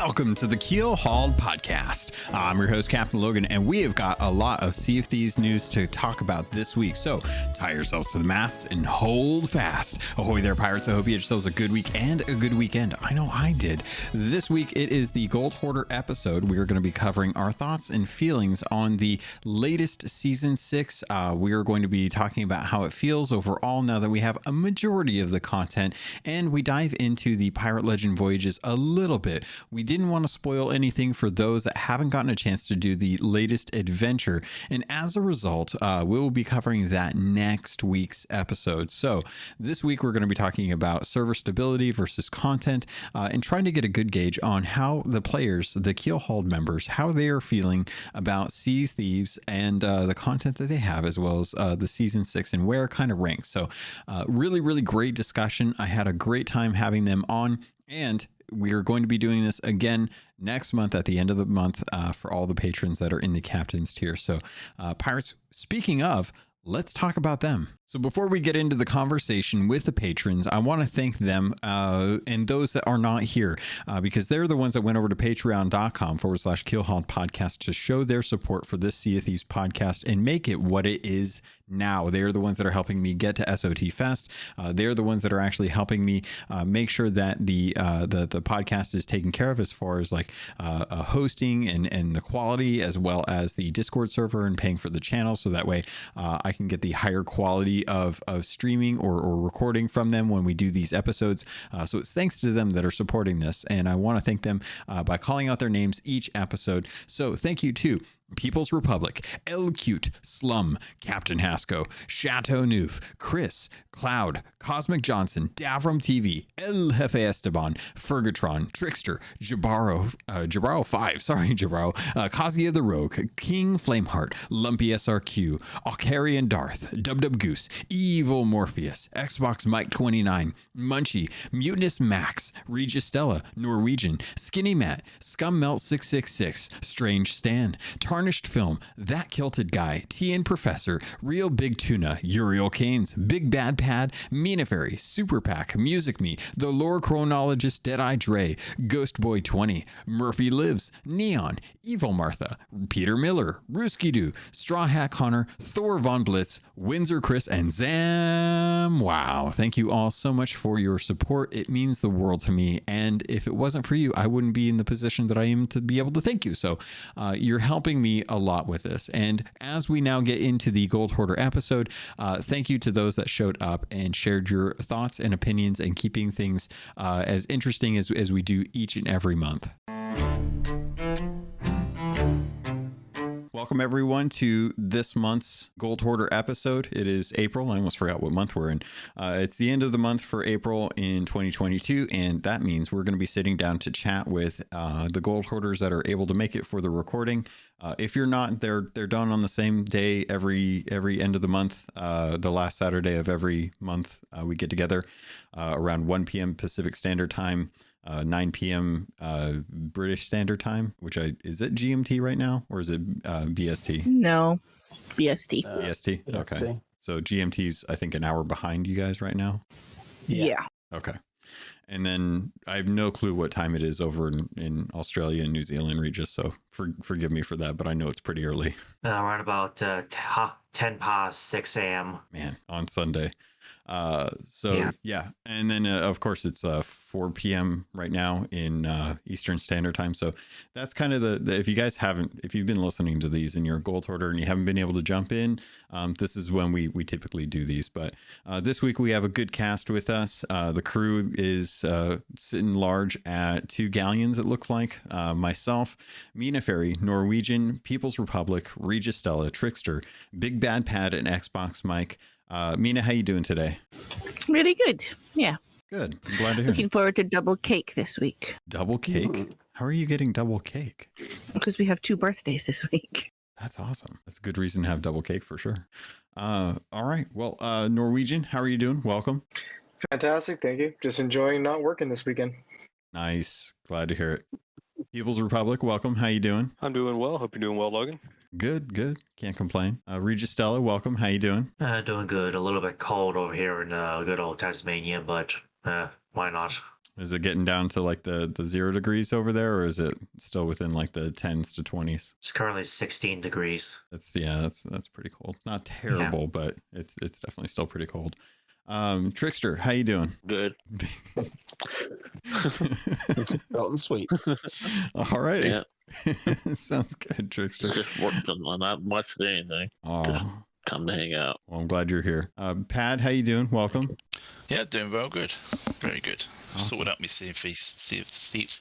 Welcome to the Keelhauled podcast. I'm your host, Captain Logan, and we have got a lot of Sea of Thieves news to talk about this week. So tie yourselves to the mast and hold fast. Ahoy there, pirates. I hope you had yourselves a good week and a good weekend. I know I did. This week, it is the Gold Hoarder episode. We are going to be covering our thoughts and feelings on the latest season 6. We are going to be talking about how it feels overall now that we have a majority of the content, and we dive into the Pirate Legend Voyages a little bit. We didn't want to spoil anything for those that haven't gotten a chance to do the latest adventure, and as a result, we will be covering that next week's episode. So this week we're going to be talking about server stability versus content, and trying to get a good gauge on how the players, the Keelhauled members, how they are feeling about Sea of Thieves and the content that they have, as well as the season 6 and where it kind of ranks. So really great discussion. I had a great time having them on, and we are going to be doing this again next month at the end of the month for all the patrons that are in the captain's tier. So pirates, speaking of, let's talk about them. So before we get into the conversation with the patrons, I want to thank them and those that are not here because they're the ones that went over to patreon.com/Keelhauled podcast to show their support for this Sea of Thieves podcast and make it what it is now. They're the ones that are helping me get to SOT Fest. They're the ones that are actually helping me make sure that the podcast is taken care of as far as like hosting and the quality, as well as the Discord server and paying for the channel. So that way I can get the higher quality of streaming or recording from them when we do these episodes. So it's thanks to them that are supporting this. And I want to thank them by calling out their names each episode. So thank you to People's Republic, El Cute, Slum, Captain Hasco, Chateau Neuf, Chris, Cloud, Cosmic Johnson, Davram TV, El Jefe Esteban, Fergatron, Trickster, Jabaro 5, Kazuya the Rogue, King Flameheart, Lumpy SRQ, Alcarian Darth, Dub Goose, Evil Morpheus, Xbox Mike 29, Munchie, Mutinous Max, Regis Stella, Norwegian, Skinny Matt, Scum Melt 666, Strange Stan, Tarnished Film, That Kilted Guy, TN Professor, Real Big Tuna, Uriel Canes, Big Bad Pad, Mina Fairy, Super Pack, Music Me, The Lore Chronologist, Deadeye Dre, Ghost Boy 20, Murphy Lives, Neon, Evil Martha, Peter Miller, Rooski Doo, Straw Hat Connor, Thor Von Blitz, Windsor Chris, and Zam. Wow. Thank you all so much for your support. It means the world to me. And if it wasn't for you, I wouldn't be in the position that I am to be able to thank you. So you're helping me a lot with this. And as we now get into the Gold Hoarder episode, thank you to those that showed up and shared your thoughts and opinions and keeping things as interesting as we do each and every month. Welcome everyone to this month's Gold Hoarder episode. It is April. I almost forgot what month we're in. It's the end of the month for April in 2022, and that means we're going to be sitting down to chat with the Gold Hoarders that are able to make it for the recording. If you're not, they're done on the same day every end of the month. The last Saturday of every month, we get together around 1 p.m. Pacific Standard Time. 9 p.m. British Standard Time, is it GMT right now, or is it BST? No, BST. BST? Okay. So GMT's, I think, an hour behind you guys right now? Yeah. Okay. And then I have no clue what time it is over in Australia and New Zealand, Regis, so forgive me for that, but I know it's pretty early. Around about 10 past 6 a.m. Man, on Sunday. Yeah. And then of course it's 4 p.m. right now in Eastern Standard Time. So that's kind of the if you've been listening to these and you're a Gold Hoarder and you haven't been able to jump in, this is when we typically do these. But this week we have a good cast with us. The crew is sitting large at 2 galleons, it looks like. Myself, Mina Fairy, Norwegian, People's Republic, Regis Stella, Trickster, Big Bad Pad, and Xbox Mike. Mina, how you doing today? Really good. Yeah. Good. I'm glad to hear. Looking forward to double cake this week. Double cake? Ooh. How are you getting double cake? Because we have 2 birthdays this week. That's awesome. That's a good reason to have double cake for sure. All right. Well, Norwegian, how are you doing? Welcome. Fantastic. Thank you. Just enjoying not working this weekend. Nice. Glad to hear it. People's Republic, welcome. How you doing? I'm doing well. Hope you're doing well, Logan. Good. Can't complain. Regis Stella, welcome. How you doing? Doing good. A little bit cold over here in good old Tasmania, but why not? Is it getting down to like the 0 degrees over there, or is it still within like the 10s to 20s? It's currently 16 degrees. That's pretty cold. Not terrible, but it's definitely still pretty cold. Trickster, how you doing? Good. Short and sweet. All righty. Yeah. Sounds good, Trickster. Just worked on not much of anything. Oh, Come to hang out. well, I'm glad you're here. Pad, how you doing? Welcome. Yeah, doing well, good. Very good. Awesome. Sorted out my Sea of Thieves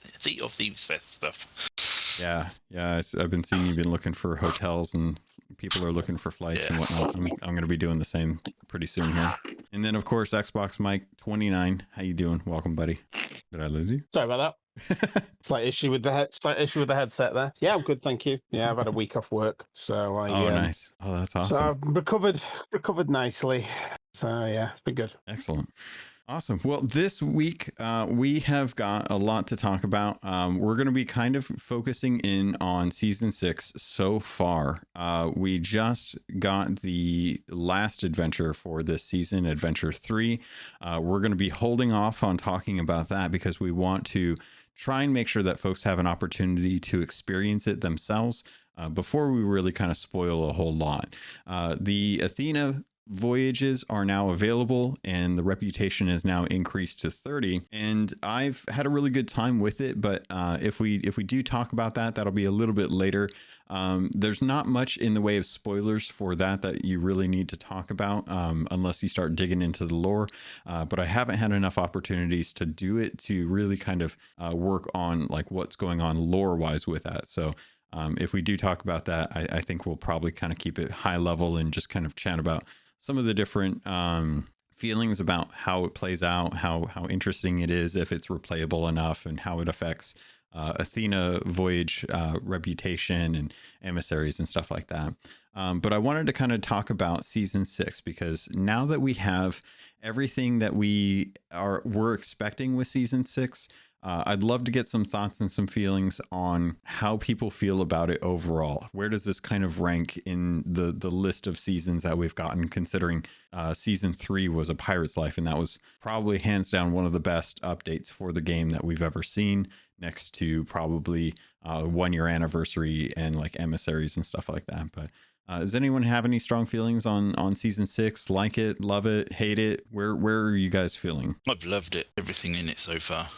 Fest stuff. Yeah. I've been seeing you've been looking for hotels and people are looking for flights and whatnot. I'm going to be doing the same pretty soon here. And then, of course, Xbox Mike 29. How you doing? Welcome, buddy. Did I lose you? Sorry about that. Slight issue with the headset there. Yeah, I'm good, thank you. Yeah, I've had a week off work, so I. Oh, nice. Oh, that's awesome. So I've recovered nicely. So yeah, it's been good. Excellent. Awesome. Well, this week we have got a lot to talk about. We're going to be kind of focusing in on season 6 so far. We just got the last adventure for this season, Adventure 3. We're going to be holding off on talking about that because we want to try and make sure that folks have an opportunity to experience it themselves before we really kind of spoil a whole lot. The Athena voyages are now available and the reputation is now increased to 30, and I've had a really good time with it, but if we do talk about that, that'll be a little bit later. There's not much in the way of spoilers for that you really need to talk about unless you start digging into the lore, but I haven't had enough opportunities to do it to really kind of work on like what's going on lore wise with that. So if we do talk about that, I think we'll probably kind of keep it high level and just kind of chat about some of the different feelings about how it plays out, how interesting it is, if it's replayable enough, and how it affects Athena voyage reputation and emissaries and stuff like that. But I wanted to kind of talk about season 6 because now that we have everything that we're expecting with season 6, I'd love to get some thoughts and some feelings on how people feel about it overall. Where does this kind of rank in the list of seasons that we've gotten, considering season 3 was A Pirate's Life, and that was probably hands down one of the best updates for the game that we've ever seen, next to probably 1 year anniversary and like emissaries and stuff like that. But does anyone have any strong feelings on season 6? Like it, love it, hate it? Where are you guys feeling? I've loved it, everything in it so far.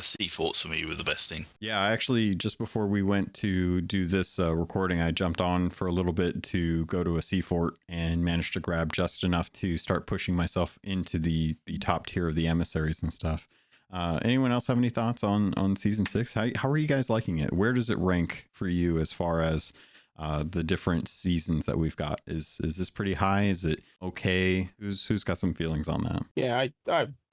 Sea forts for me were the best thing. Yeah, actually, just before we went to do this recording, I jumped on for a little bit to go to a sea fort and managed to grab just enough to start pushing myself into the top tier of the emissaries and stuff. Anyone else have any thoughts on season 6? How are you guys liking it? Where does it rank for you as far as the different seasons that we've got? Is this pretty high? Is it okay? Who's got some feelings on that? Yeah,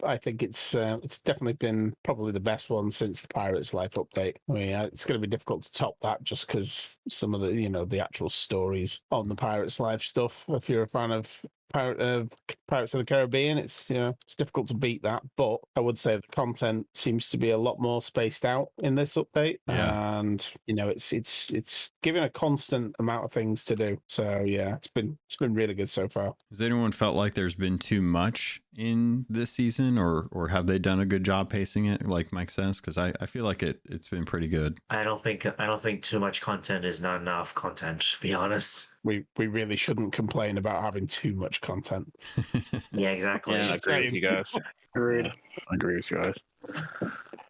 I think it's definitely been probably the best one since the Pirate's Life update. I mean, it's going to be difficult to top that just because some of the the actual stories on the Pirate's Life stuff. If you're a fan of Pirates of the Caribbean, it's it's difficult to beat that, but I would say the content seems to be a lot more spaced out in this update. Yeah. And it's giving a constant amount of things to do, so yeah, it's been really good so far. Has anyone felt like there's been too much in this season, or have they done a good job pacing it, like Mike says? Because I feel like it's been pretty good. I don't think too much content is not enough content, to be honest. We really shouldn't complain about having too much content. Yeah, exactly. Yeah, I agree with you guys. Agreed. I agree with you guys.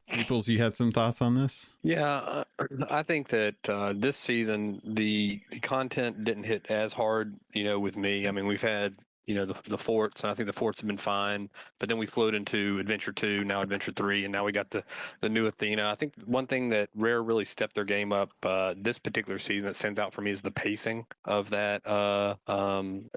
Peoples, you had some thoughts on this? Yeah, I think that this season the content didn't hit as hard, with me. I mean, we've had the forts, and I think the forts have been fine. But then we flowed into Adventure 2, now Adventure 3, and now we got the new Athena. I think one thing that Rare really stepped their game up this particular season that stands out for me is the pacing of that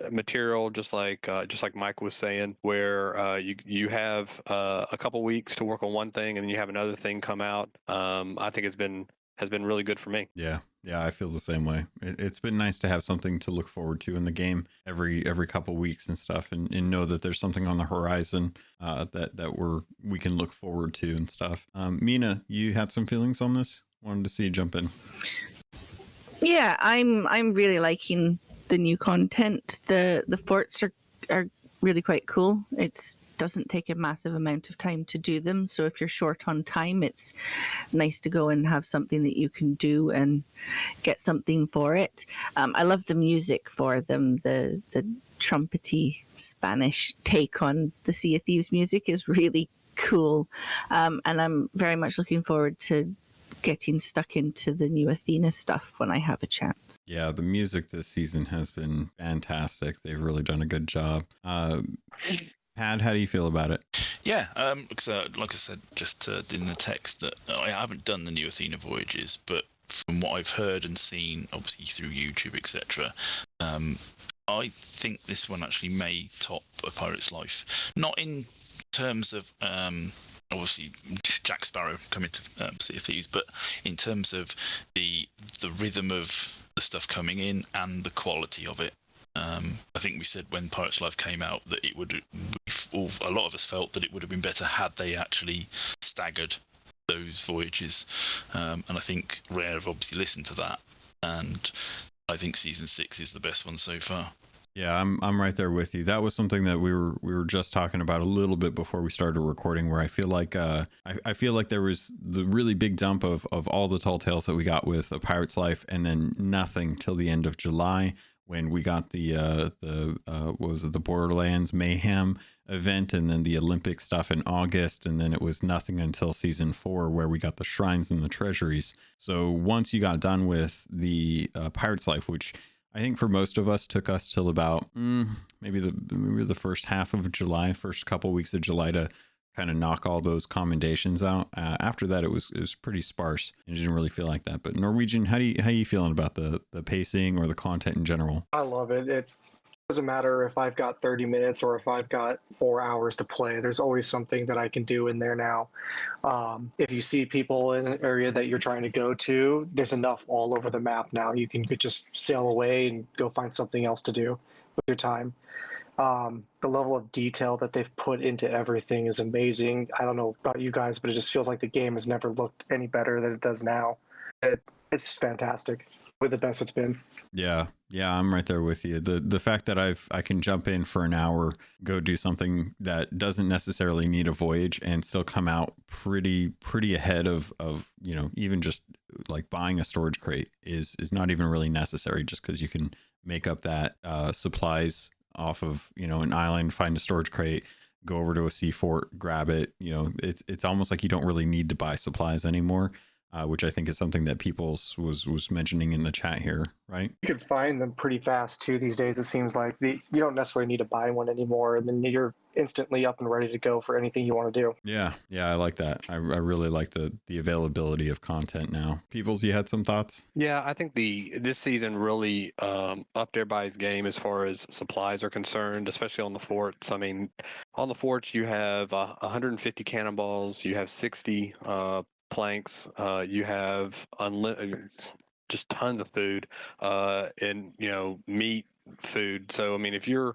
material. Just like Mike was saying, where you have a couple weeks to work on one thing, and then you have another thing come out. I think has been really good for me. Yeah, I feel the same way. It's been nice to have something to look forward to in the game every couple weeks and stuff, and know that there's something on the horizon that we can look forward to and stuff. Mina, you had some feelings on this? Wanted to see you jump in. Yeah, I'm really liking the new content. The forts are really quite cool. It's doesn't take a massive amount of time to do them. So if you're short on time, it's nice to go and have something that you can do and get something for it. I love the music for them. The trumpety Spanish take on the Sea of Thieves music is really cool. And I'm very much looking forward to getting stuck into the new Athena stuff when I have a chance. Yeah, the music this season has been fantastic. They've really done a good job. Pad, how do you feel about it? Yeah, like I said, just in the text, that I haven't done the new Athena voyages, but from what I've heard and seen, obviously through YouTube, etc., I think this one actually may top A Pirate's Life. Not in terms of obviously Jack Sparrow coming to Sea of Thieves, but in terms of the rhythm of the stuff coming in and the quality of it. I think we said when Pirates Life came out that it would, a lot of us felt that it would have been better had they actually staggered those voyages. And I think Rare have obviously listened to that. And I think season 6 is the best one so far. Yeah, I'm right there with you. That was something that we were just talking about a little bit before we started recording, where I feel like I feel like there was the really big dump of all the tall tales that we got with A Pirate's Life, and then nothing till the end of July when we got the what was it, the Borderlands Mayhem event, and then the Olympic stuff in August, and then it was nothing until season 4 where we got the shrines and the treasuries. So once you got done with the Pirate's Life, which I think for most of us took us till about maybe the first half of July, first couple weeks of July to kind of knock all those commendations out. After that, it was pretty sparse. It didn't really feel like that. But Norwegian, how you feeling about the pacing or the content in general? I love it. It doesn't matter if I've got 30 minutes or if I've got 4 hours to play. There's always something that I can do in there now. If you see people in an area that you're trying to go to, there's enough all over the map now. You can just sail away and go find something else to do with your time. The level of detail that they've put into everything is amazing. I don't know about you guys, but it just feels like the game has never looked any better than it does now. It's just fantastic. With the best it's been. Yeah, I'm right there with you. The fact that I can jump in for an hour, go do something that doesn't necessarily need a voyage, and still come out pretty ahead of even just like buying a storage crate is not even really necessary, just because you can make up that supplies off of an island, find a storage crate, go over to a sea fort, grab it. It's almost like you don't really need to buy supplies anymore. Which I think is something that Peoples was mentioning in the chat here, right? You can find them pretty fast too these days. It seems like you don't necessarily need to buy one anymore, and then you're instantly up and ready to go for anything you want to do. Yeah, I like that. I really like the availability of content now. Peoples, you had some thoughts? Yeah, I think this season really upped everybody's game as far as supplies are concerned, especially on the forts. I mean, on the forts you have 150 cannonballs, you have 60 planks, you have just tons of food, and meat, food. So I mean, if you're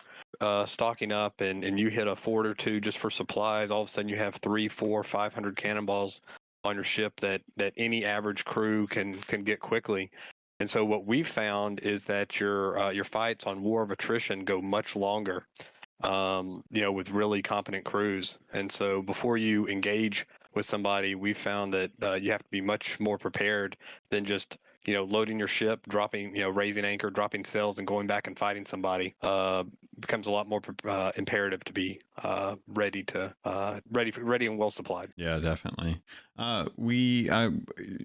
stocking up and you hit a fort or two just for supplies, all of a sudden you have 300, 400, 500 cannonballs on your ship that any average crew can get quickly. And so what we've found is that your fights on War of Attrition go much longer, with really competent crews. And so before you engage with somebody, we found that you have to be much more prepared than just loading your ship, dropping, raising anchor, dropping sails, and going back and fighting somebody. Becomes a lot more imperative to be ready and well supplied. Yeah, definitely.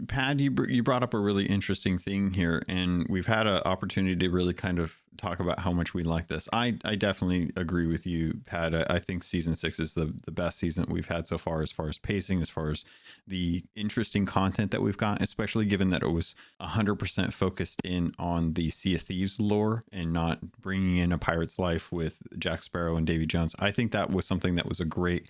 Pad, you brought up a really interesting thing here, and we've had an opportunity to really kind of talk about how much we like this. I definitely agree with you, Pad. I think season 6 is the best season that we've had so far as pacing, as far as the interesting content that we've got, especially given that it was 100% focused in on the Sea of Thieves lore and not bringing in A Pirate's Life with Jack Sparrow and Davy Jones. I think that was something that was a great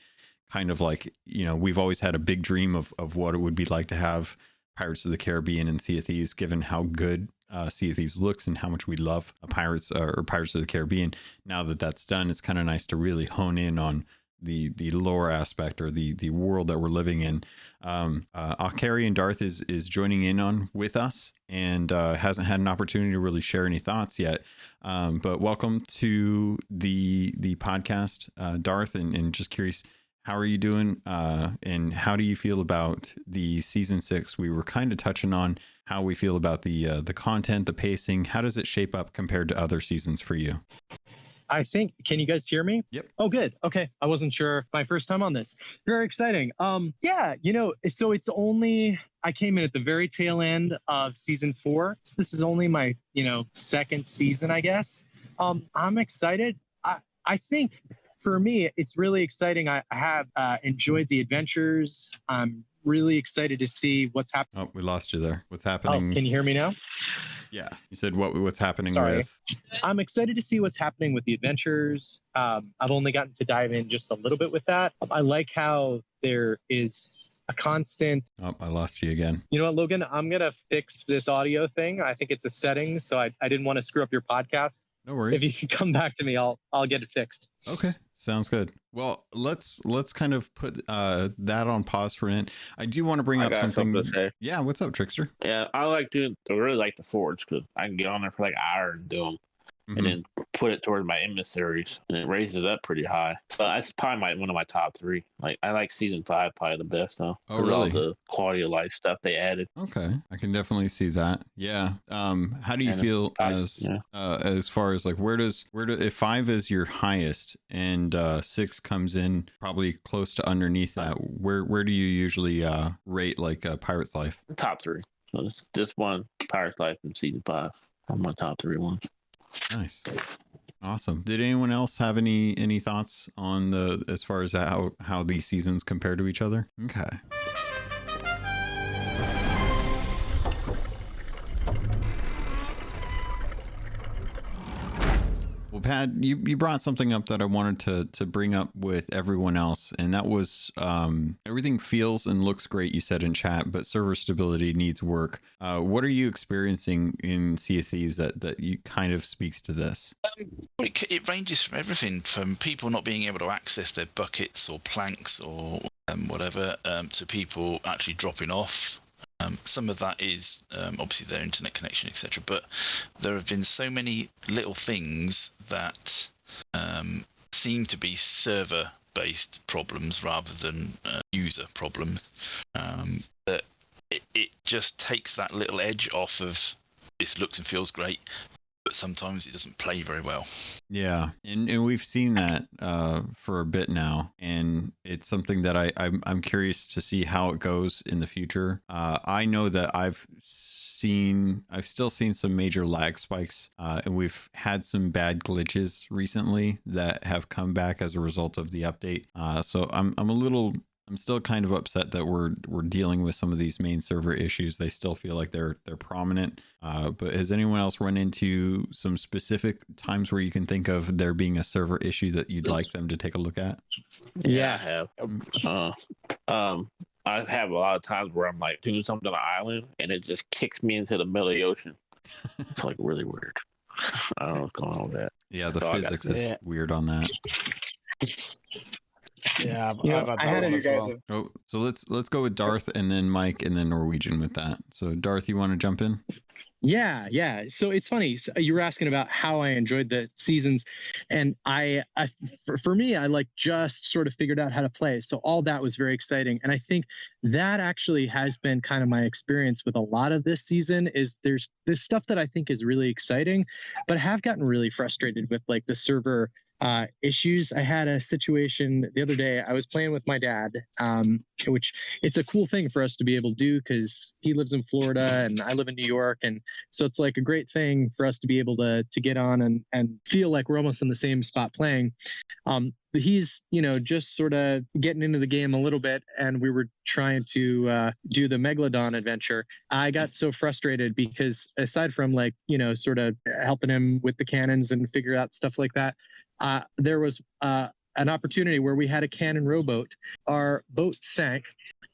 kind of like, we've always had a big dream of what it would be like to have Pirates of the Caribbean and Sea of Thieves, given how good Sea of Thieves looks and how much we love Pirates of the Caribbean. Now that that's done, it's kind of nice to really hone in on the lore aspect or the world that we're living in. Akari and Darth is joining in on with us and hasn't had an opportunity to really share any thoughts yet. But welcome to the podcast, Darth, and just curious, how are you doing? And how do you feel about the season 6? We were kind of touching on how we feel about the content, the pacing. How does it shape up compared to other seasons for you? I think, can you guys hear me? Yep. Oh, good. Okay. I wasn't sure. My first time on this. Very exciting. Yeah, so it's only, I came in at the very tail end of season 4. So this is only my, second season, I guess. I'm excited. I think for me, it's really exciting. I have enjoyed the adventures. I'm really excited to see what's happening. Oh, we lost you there. What's happening? Oh, can you hear me now? Yeah. You said what's happening Sorry. with... I'm excited to see what's happening with the adventures. I've only gotten to dive in just a little bit with that. I like how there is a constant... Oh, I lost you again. You know what, Logan? I'm going to fix this audio thing. I think it's a setting, so I didn't want to screw up your podcast. No worries. If you can come back to me, I'll get it fixed. Okay, sounds good. Well, let's kind of put that on pause for a minute. I do want to bring up something. To say. Yeah, what's up, Trickster? Yeah, I really like the forge because I can get on there for like an hour and do them, Mhm. and then put it towards my emissaries, and it raises it up pretty high. But that's probably one of my top 3. Like I like season 5 probably the best though. Oh, 'Cause really? All the quality of life stuff they added. Okay, I can definitely see that. Yeah. How do you And feel yeah. as far as like where if 5 is your highest and 6 comes in probably close to underneath that, where do you usually rate like Pirate's Life? Top 3. So this one, Pirate's Life, in season 5. are my top 3 ones. Nice. Awesome. Did anyone else have any thoughts on as far as how these seasons compare to each other? Okay. Well, Pat, you brought something up that I wanted to bring up with everyone else, and that was everything feels and looks great, you said in chat, but server stability needs work. What are you experiencing in Sea of Thieves that you kind of speaks to this? It ranges from everything from people not being able to access their buckets or planks or whatever to people actually dropping off. Some of that is obviously their internet connection, etc. But there have been so many little things that seem to be server-based problems rather than user problems. That it just takes that little edge off of this looks and feels great, but sometimes it doesn't play very well. Yeah, and we've seen that for a bit now, and it's something that I'm curious to see how it goes in the future. I know that I've still seen some major lag spikes, and we've had some bad glitches recently that have come back as a result of the update. So I'm still kind of upset that we're dealing with some of these main server issues. They still feel like they're prominent. But has anyone else run into some specific times where you can think of there being a server issue that you'd like them to take a look at? Yeah, I have. I have a lot of times where I'm like doing something on an island and it just kicks me into the middle of the ocean. It's like really weird. I don't know what's going on with that. Yeah, the So I physics got- is weird on that. Yeah, I had one you as guys. well. Oh, so let's go with Darth and then Mike and then Norwegian with that. So Darth, you want to jump in? Yeah. So it's funny. So you were asking about how I enjoyed the seasons, and for me, I like just sort of figured out how to play. So all that was very exciting, and I think that actually has been kind of my experience with a lot of this season. Is there's this stuff that I think is really exciting, but I have gotten really frustrated with like the server issues. I had a situation the other day. I was playing with my dad, which it's a cool thing for us to be able to do because he lives in Florida and I live in New York, and so it's like a great thing for us to be able to get on and feel like we're almost in the same spot playing. But he's just sort of getting into the game a little bit, and we were trying to do the Megalodon adventure. I got so frustrated because aside from like sort of helping him with the cannons and figure out stuff like that, there was an opportunity where we had a cannon rowboat. Our boat sank,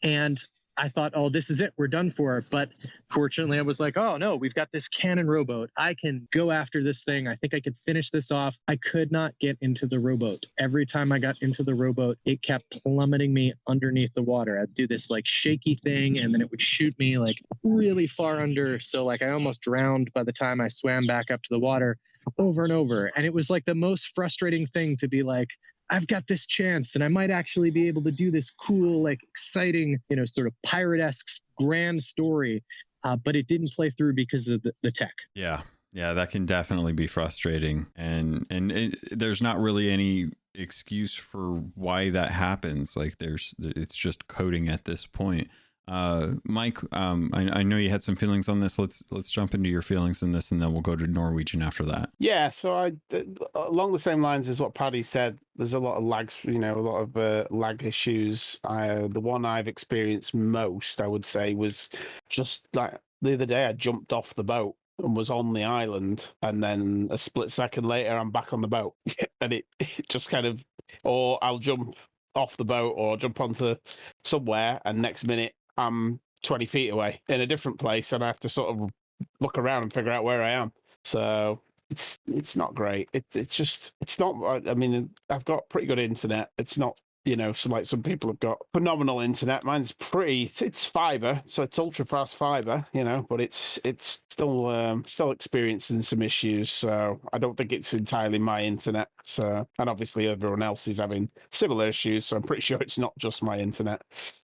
and I thought, oh, this is it. We're done for. But fortunately, I was like, oh, no, we've got this cannon rowboat. I can go after this thing. I think I could finish this off. I could not get into the rowboat. Every time I got into the rowboat, it kept plummeting me underneath the water. I'd do this like shaky thing, and then it would shoot me like really far under. So like I almost drowned by the time I swam back up to the water over and over. And it was like the most frustrating thing to be like, I've got this chance and I might actually be able to do this cool, like exciting, sort of pirate-esque grand story. But it didn't play through because of the tech. Yeah. Yeah, that can definitely be frustrating. And there's not really any excuse for why that happens. Like it's just coding at this point. Mike, I know you had some feelings on this. Let's jump into your feelings in this, and then we'll go to Norwegian after that. Yeah, so along the same lines as what Paddy said, there's a lot of lags, a lot of lag issues. The one I've experienced most, I would say, was just like the other day I jumped off the boat and was on the island, and then a split second later I'm back on the boat. And it just kind of, or I'll jump off the boat or jump onto somewhere, and next minute I'm 20 feet away in a different place, and I have to sort of look around and figure out where I am. So it's not great. It's not. I mean, I've got pretty good internet. It's not, so like some people have got phenomenal internet. Mine's it's fiber, so it's ultra fast fiber, but it's still experiencing some issues. So I don't think it's entirely my internet. So, and obviously everyone else is having similar issues. So I'm pretty sure it's not just my internet.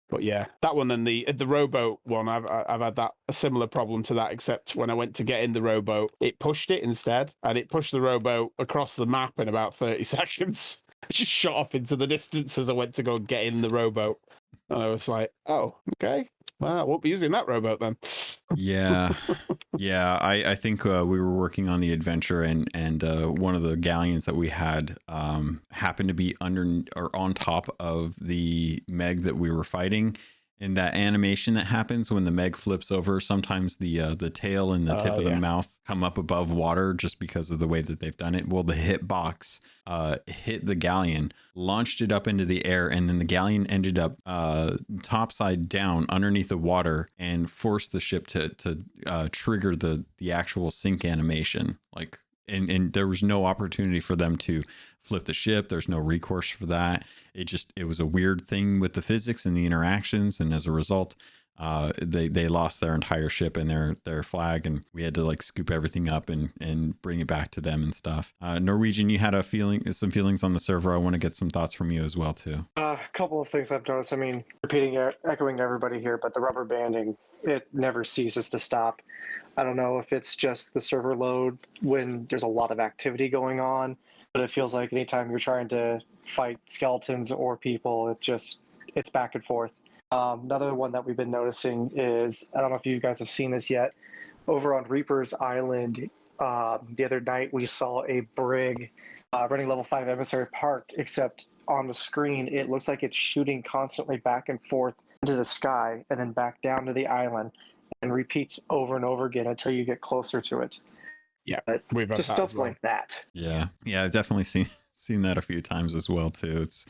But yeah, that one and the rowboat one, I've had a similar problem to that, except when I went to get in the rowboat, it pushed it instead, and it pushed the rowboat across the map in about 30 seconds. I just shot off into the distance as I went to go and get in the rowboat. And I was like, oh, okay. Well, I won't be using that rowboat then. Yeah. Yeah. I think we were working on the adventure, and one of the galleons that we had happened to be under or on top of the Meg that we were fighting. And that animation that happens when the Meg flips over, sometimes the tail and the tip of the mouth come up above water just because of the way that they've done it. Well, the hitbox hit the galleon, launched it up into the air, and then the galleon ended up topside down underneath the water and forced the ship to trigger the actual sink animation. Like, and there was no opportunity for them to flip the ship. There's no recourse for that. It was a weird thing with the physics and the interactions, and as a result, they lost their entire ship and their flag, and we had to like scoop everything up and bring it back to them and stuff. Norwegian, you had some feelings on the server. I want to get some thoughts from you as well too. A couple of things I've noticed. I mean, echoing everybody here, but the rubber banding, it never ceases to stop. I don't know if it's just the server load when there's a lot of activity going on, but it feels like anytime you're trying to fight skeletons or people, it's back and forth. Another one that we've been noticing is, I don't know if you guys have seen this yet, over on Reaper's Island, the other night we saw a brig running level 5 emissary parked, except on the screen it looks like it's shooting constantly back and forth into the sky and then back down to the island, and repeats over and over again until you get closer to it. Yeah, but we've just stuff like that. Yeah, I've definitely seen that a few times as well too. It's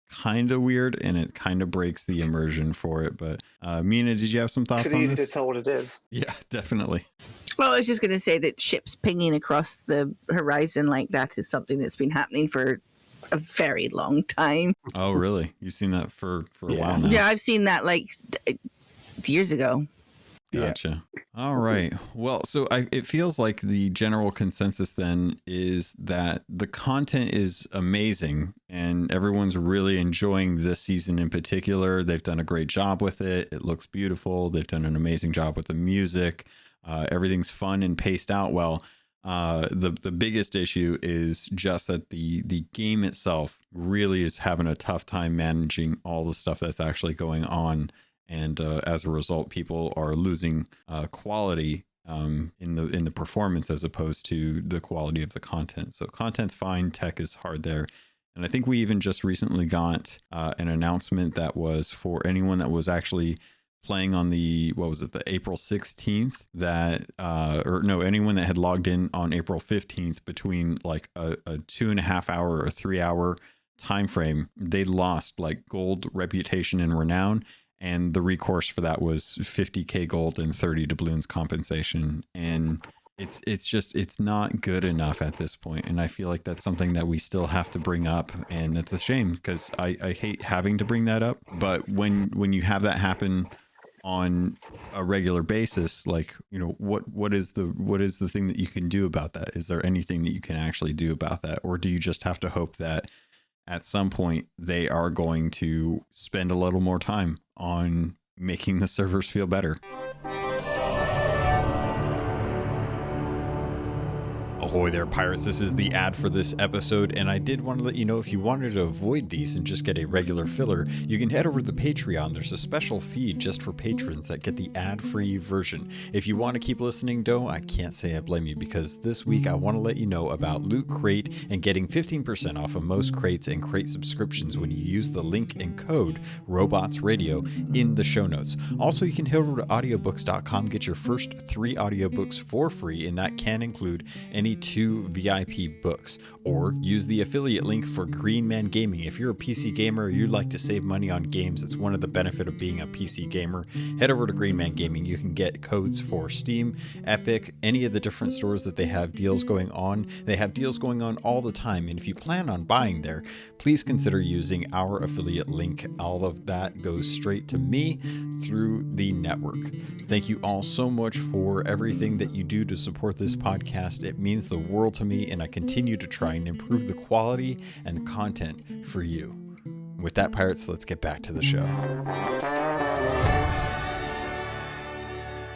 kind of weird, and it kind of breaks the immersion for it. But Mina, did you have some thoughts on this? It's easy to tell what it is. Yeah, definitely. Well, I was just going to say that ships pinging across the horizon like that is something that's been happening for a very long time. Oh, really? You've seen that for a while now? Yeah, I've seen that like years ago. Gotcha. All right. Well, so it feels like the general consensus then is that the content is amazing and everyone's really enjoying this season in particular. They've done a great job with it. It looks beautiful. They've done an amazing job with the music. Everything's fun and paced out well. The biggest issue is just that the game itself really is having a tough time managing all the stuff that's actually going on. And as a result, people are losing quality in the performance as opposed to the quality of the content. So content's fine, tech is hard there. And I think we even just recently got an announcement that was for anyone that was actually playing on the April 16th anyone that had logged in on April 15th between like a 2.5 hour or 3 hour time frame, they lost like gold, reputation, and renown. and the recourse for that was 50k gold and 30 doubloons compensation. And it's not good enough at this point, and I feel like that's something that we still have to bring up, and it's a shame because I hate having to bring that up. But when you have that happen on a regular basis, like, you know, what is the thing that you can do about that? Is there anything that you can actually do about that, or do you just have to hope that at some point they are going to spend a little more time on making the servers feel better? Ahoy there, pirates. This is the ad for this episode, and I did want to let you know, if you wanted to avoid these and just get a regular filler, you can head over to the Patreon. There's a special feed just for patrons that get the ad-free version. If you want to keep listening, though, I can't say I blame you, because this week I want to let you know about Loot Crate and getting 15% off of most crates and crate subscriptions when you use the link and code RobotsRadio in the show notes. Also, you can head over to audiobooks.com, get your first 3 audiobooks for free, and that can include any 2 VIP books, or use the affiliate link for Green Man Gaming. If you're a PC gamer or you'd like to save money on games, it's one of the benefits of being a PC gamer. Head over to Green Man Gaming. You can get codes for Steam, Epic, any of the different stores that they have deals going on. They have deals going on all the time, and if you plan on buying there, please consider using our affiliate link. All of that goes straight to me through the network. Thank you all so much for everything that you do to support this podcast. It means the world to me, and I continue to try and improve the quality and the content for you. With that, pirates, let's get back to the show.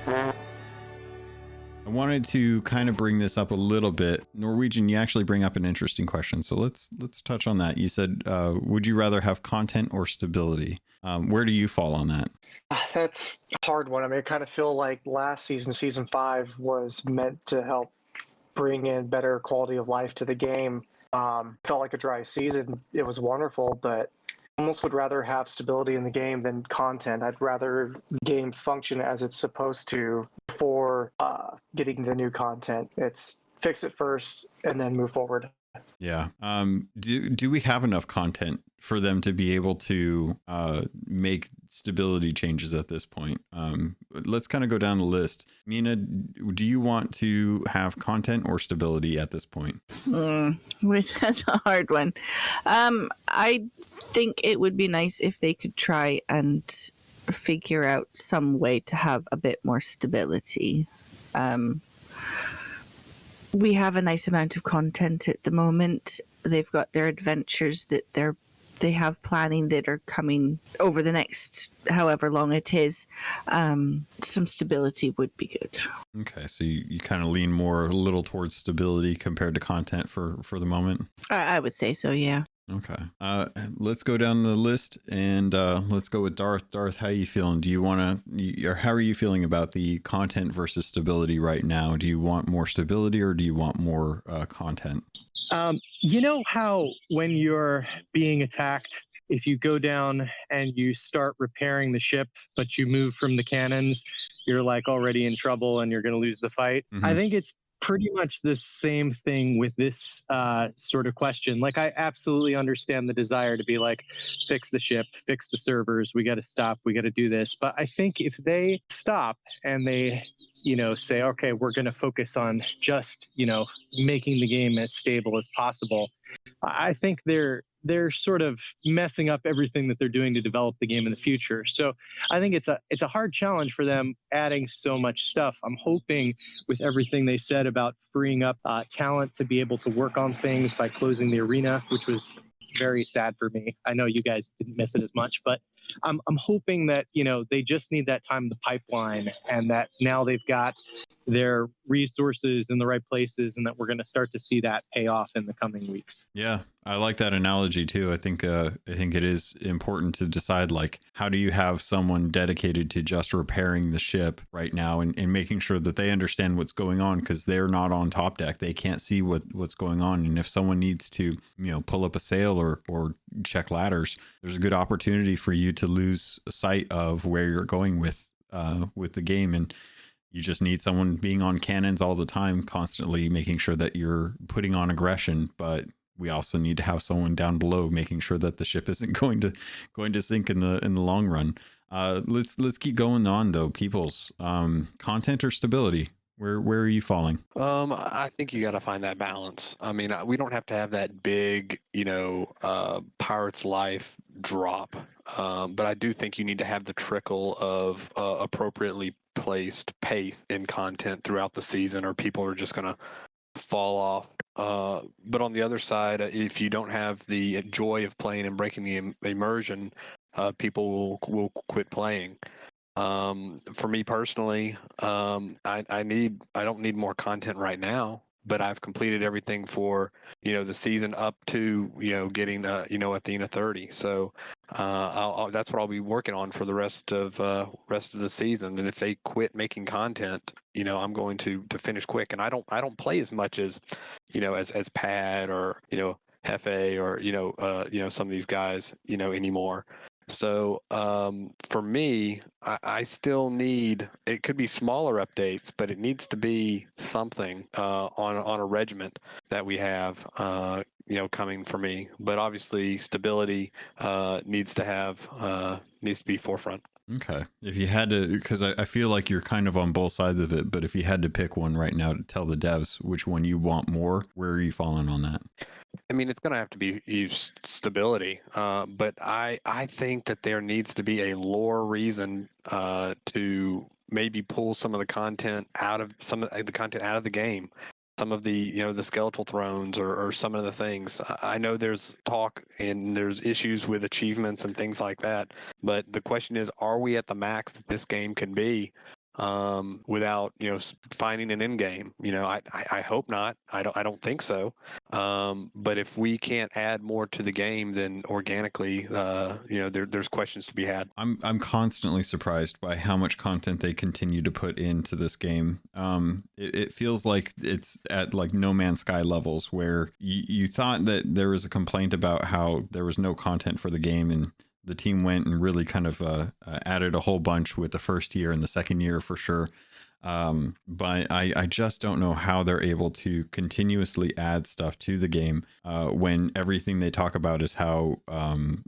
I wanted to kind of bring this up a little bit. Norwegian, you actually bring up an interesting question, so let's touch on that. You said, would you rather have content or stability? Where do you fall on that? That's a hard one. I mean, I kind of feel like last season, season 5, was meant to help bring in better quality of life to the game. Felt like a dry season. It was wonderful, but I almost would rather have stability in the game than content. I'd rather the game function as it's supposed to before getting the new content. It's fix it first and then move forward. Yeah. Do we have enough content for them to be able to make stability changes at this point? Let's kind of go down the list. Mina, do you want to have content or stability at this point? That's a hard one. I think it would be nice if they could try and figure out some way to have a bit more stability. We have a nice amount of content at the moment. They've got their adventures that they have planning that are coming over the next however long it is. Some stability would be good. Okay, so you kind of lean more a little towards stability compared to content for the moment? I would say so, yeah. Okay. Let's go down the list, and let's go with Darth. Darth, how are you feeling? Do you want to, or how are you feeling about the content versus stability right now? Do you want more stability or do you want more content? You know how when you're being attacked, if you go down and you start repairing the ship, but you move from the cannons, you're like already in trouble and you're going to lose the fight. Mm-hmm. I think it's pretty much the same thing with this sort of question. Like, I absolutely understand the desire to be like, fix the ship, fix the servers, we got to stop, we got to do this. But I think if they stop and they, say, okay, we're going to focus on just, making the game as stable as possible, I think they're sort of messing up everything that they're doing to develop the game in the future. So I think it's a hard challenge for them adding so much stuff. I'm hoping with everything they said about freeing up talent to be able to work on things by closing the arena, which was very sad for me. I know you guys didn't miss it as much, but I'm hoping that, they just need that time in the pipeline, and that now they've got their resources in the right places, and that we're going to start to see that pay off in the coming weeks. Yeah, I like that analogy too. I think it is important to decide, like, how do you have someone dedicated to just repairing the ship right now and making sure that they understand what's going on, because they're not on top deck. They can't see what's going on. And if someone needs to, pull up a sail or check ladders, there's a good opportunity for you to lose sight of where you're going with the game. And you just need someone being on cannons all the time, constantly making sure that you're putting on aggression, but we also need to have someone down below making sure that the ship isn't going to sink in the long run. Let's keep going on though. People's content or stability. Where are you falling? I think you got to find that balance. I mean, we don't have to have that big, Pirate's Life drop, but I do think you need to have the trickle of appropriately placed pace in content throughout the season, or people are just gonna fall off. But on the other side, if you don't have the joy of playing and breaking the immersion, people will quit playing. For me personally, I don't need more content right now, but I've completed everything for, the season up to, getting, Athena 30. So, that's what I'll be working on for the rest of the season. And if they quit making content, I'm going to finish quick. And I don't play as much as, as Pad or, Hefe or, some of these guys, anymore. So for me, I still need, it could be smaller updates, but it needs to be something on a regiment that we have, coming for me. But obviously stability needs to be forefront. Okay. If you had to, because I feel like you're kind of on both sides of it, but if you had to pick one right now to tell the devs which one you want more, where are you falling on that? I mean, it's going to have to be stability, but I think that there needs to be a lore reason to maybe pull some of the content out of the game, some of the the skeletal thrones or some of the things. I know there's talk and there's issues with achievements and things like that, but the question is, are we at the max that this game can be? Without finding an end game. I hope not. I don't think so. But if we can't add more to the game, then organically, there's questions to be had. I'm constantly surprised by how much content they continue to put into this game. It feels like it's at like No Man's Sky levels, where you thought that there was a complaint about how there was no content for the game, and the team went and really kind of added a whole bunch with the first year and the second year for sure. But I just don't know how they're able to continuously add stuff to the game when everything they talk about is how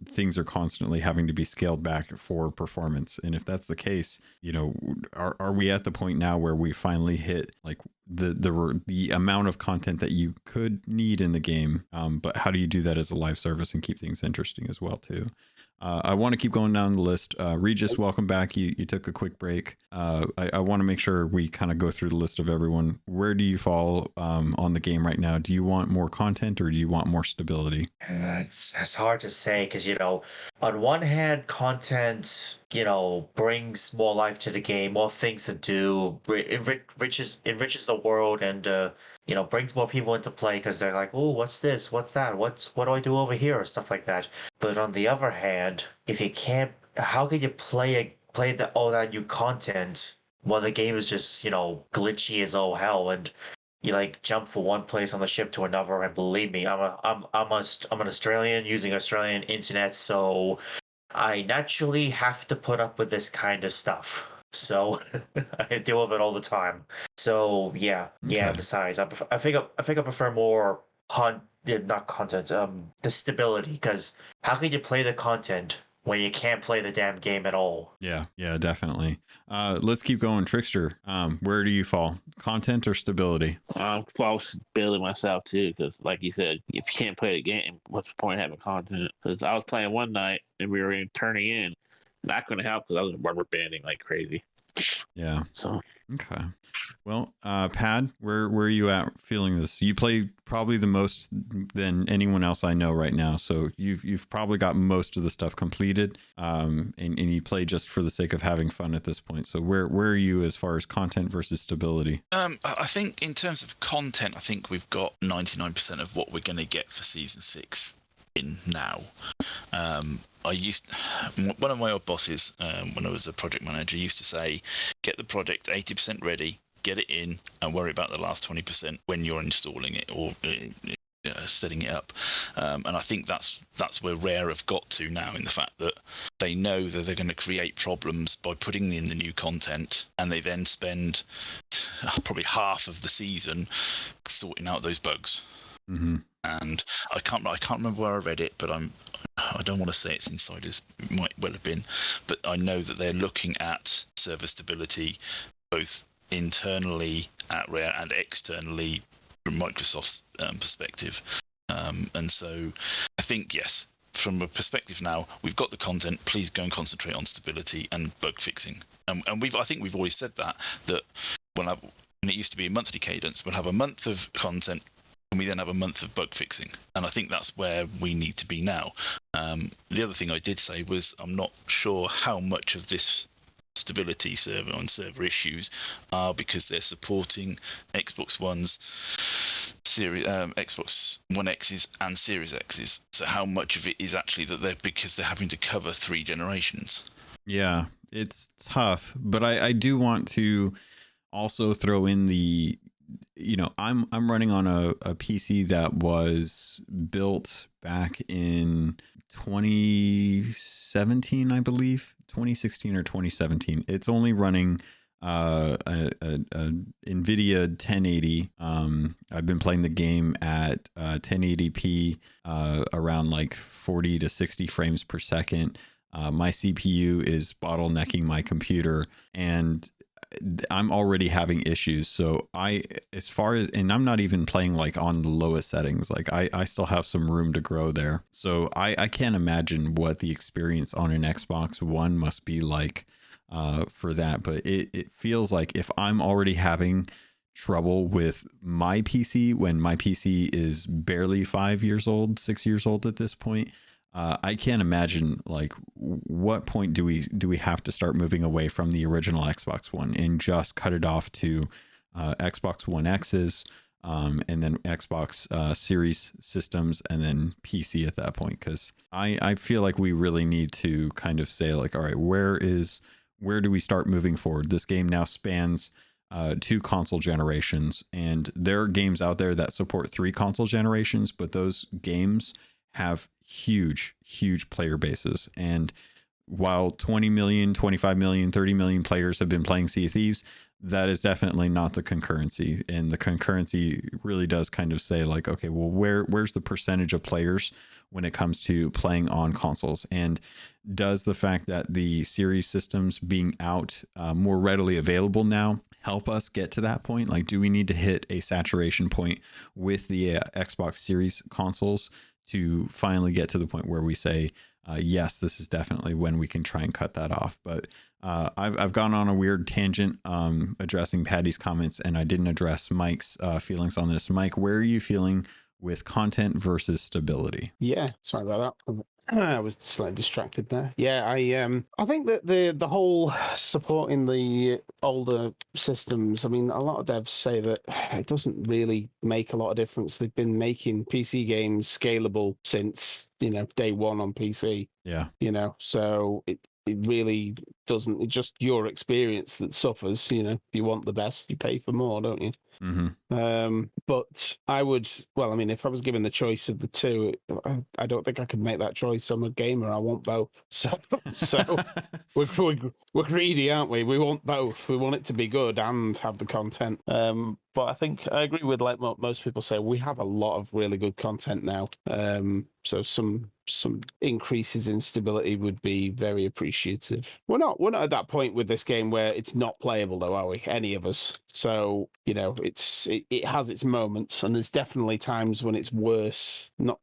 things are constantly having to be scaled back for performance. And if that's the case, are we at the point now where we finally hit like the amount of content that you could need in the game? But how do you do that as a live service and keep things interesting as well too? I want to keep going down the list. Regis, welcome back. You took a quick break. I want to make sure we kind of go through the list of everyone. Where do you fall on the game right now? Do you want more content or do you want more stability? It's hard to say because, on one hand, content, brings more life to the game, more things to do, enriches the world, and brings more people into play because they're like, oh, what's this? What's that? What do I do over here? Or stuff like that. But on the other hand, if you can't, how can you play all that new content while the game is just glitchy as all hell, and you like jump from one place on the ship to another? And believe me, I'm an Australian using Australian internet, so I naturally have to put up with this kind of stuff. So I deal with it all the time. So yeah. Besides, I think I prefer more not content, the stability, because how can you play the content when you can't play the damn game at all? Yeah, definitely. Let's keep going. Trickster, where do you fall? Content or stability? I'm fall stability myself too, because like you said, if you can't play the game, what's the point of having content? Because I was playing one night and we were turning in. Not going to help because I was rubber banding like crazy. Yeah. So okay. Well, Pad, where are you at feeling this? You play probably the most than anyone else I know right now, so you've probably got most of the stuff completed, and you play just for the sake of having fun at this point. So where are you as far as content versus stability? I think in terms of content, I think we've got 99% of what we're going to get for season 6 in now. One of my old bosses, when I was a project manager, used to say, get the project 80% ready, get it in, and worry about the last 20% when you're installing it or setting it up. And I think that's where Rare have got to now, in the fact that they know that they're going to create problems by putting in the new content, and they then spend probably half of the season sorting out those bugs. Mm-hmm. and I can't remember where I read it, but I don't want to say it's insiders. It might well have been, but I know that they're looking at server stability both internally at Rare and externally from Microsoft's perspective. And so I think, yes, from a perspective now, we've got the content. Please go and concentrate on stability and bug fixing. And I think we've always said that when it used to be a monthly cadence, we'll have a month of content and we then have a month of bug fixing. And I think that's where we need to be now. The other thing I did say was I'm not sure how much of this stability server issues are because they're supporting Xbox One's Xbox One X's and Series X's. So how much of it is actually that because they're having to cover 3 generations? Yeah, it's tough, but I do want to also throw in the, I'm running on a PC that was built back in 2017, I believe, 2016 or 2017. It's only running a NVIDIA 1080. I've been playing the game at 1080p, around like 40 to 60 frames per second. My CPU is bottlenecking my computer, and I'm already having issues. So and I'm not even playing like on the lowest settings. Like I still have some room to grow there. So I can't imagine what the experience on an Xbox One must be like for that. But it feels like if I'm already having trouble with my PC when my PC is barely 6 years old at this point, I can't imagine like what point do we have to start moving away from the original Xbox One and just cut it off to Xbox One X's, and then Xbox Series systems, and then PC at that point. Because I feel like we really need to kind of say like, all right, where do we start moving forward? This game now spans 2 console generations, and there are games out there that support 3 console generations, but those games have huge player bases. And while 20 million, 25 million, 30 million players have been playing Sea of Thieves, that is definitely not the concurrency. And the concurrency really does kind of say like, okay, well, where's the percentage of players when it comes to playing on consoles? And does the fact that the series systems being out more readily available now help us get to that point? Like, do we need to hit a saturation point with the Xbox Series consoles to finally get to the point where we say, yes, this is definitely when we can try and cut that off? But I've gone on a weird tangent addressing Patty's comments, and I didn't address Mike's feelings on this. Mike, where are you feeling with content versus stability? Yeah, sorry about that. I was slightly distracted there. Yeah, I think that the whole supporting the older systems, I mean, a lot of devs say that it doesn't really make a lot of difference. They've been making PC games scalable since, day one on PC. Yeah. So it really doesn't, it's just your experience that suffers. If you want the best, you pay for more, don't you? Mm-hmm. But I would, well, I mean, if I was given the choice of the two, I don't think I could make that choice. I'm a gamer. I want both. So we're greedy, aren't we? We want both. We want it to be good and have the content. But I think I agree with like most people say, we have a lot of really good content now. So some increases in stability would be very appreciative. We're not at that point with this game where it's not playable though, are we? Any of us. So it has its moments, and there's definitely times when it's worse. Not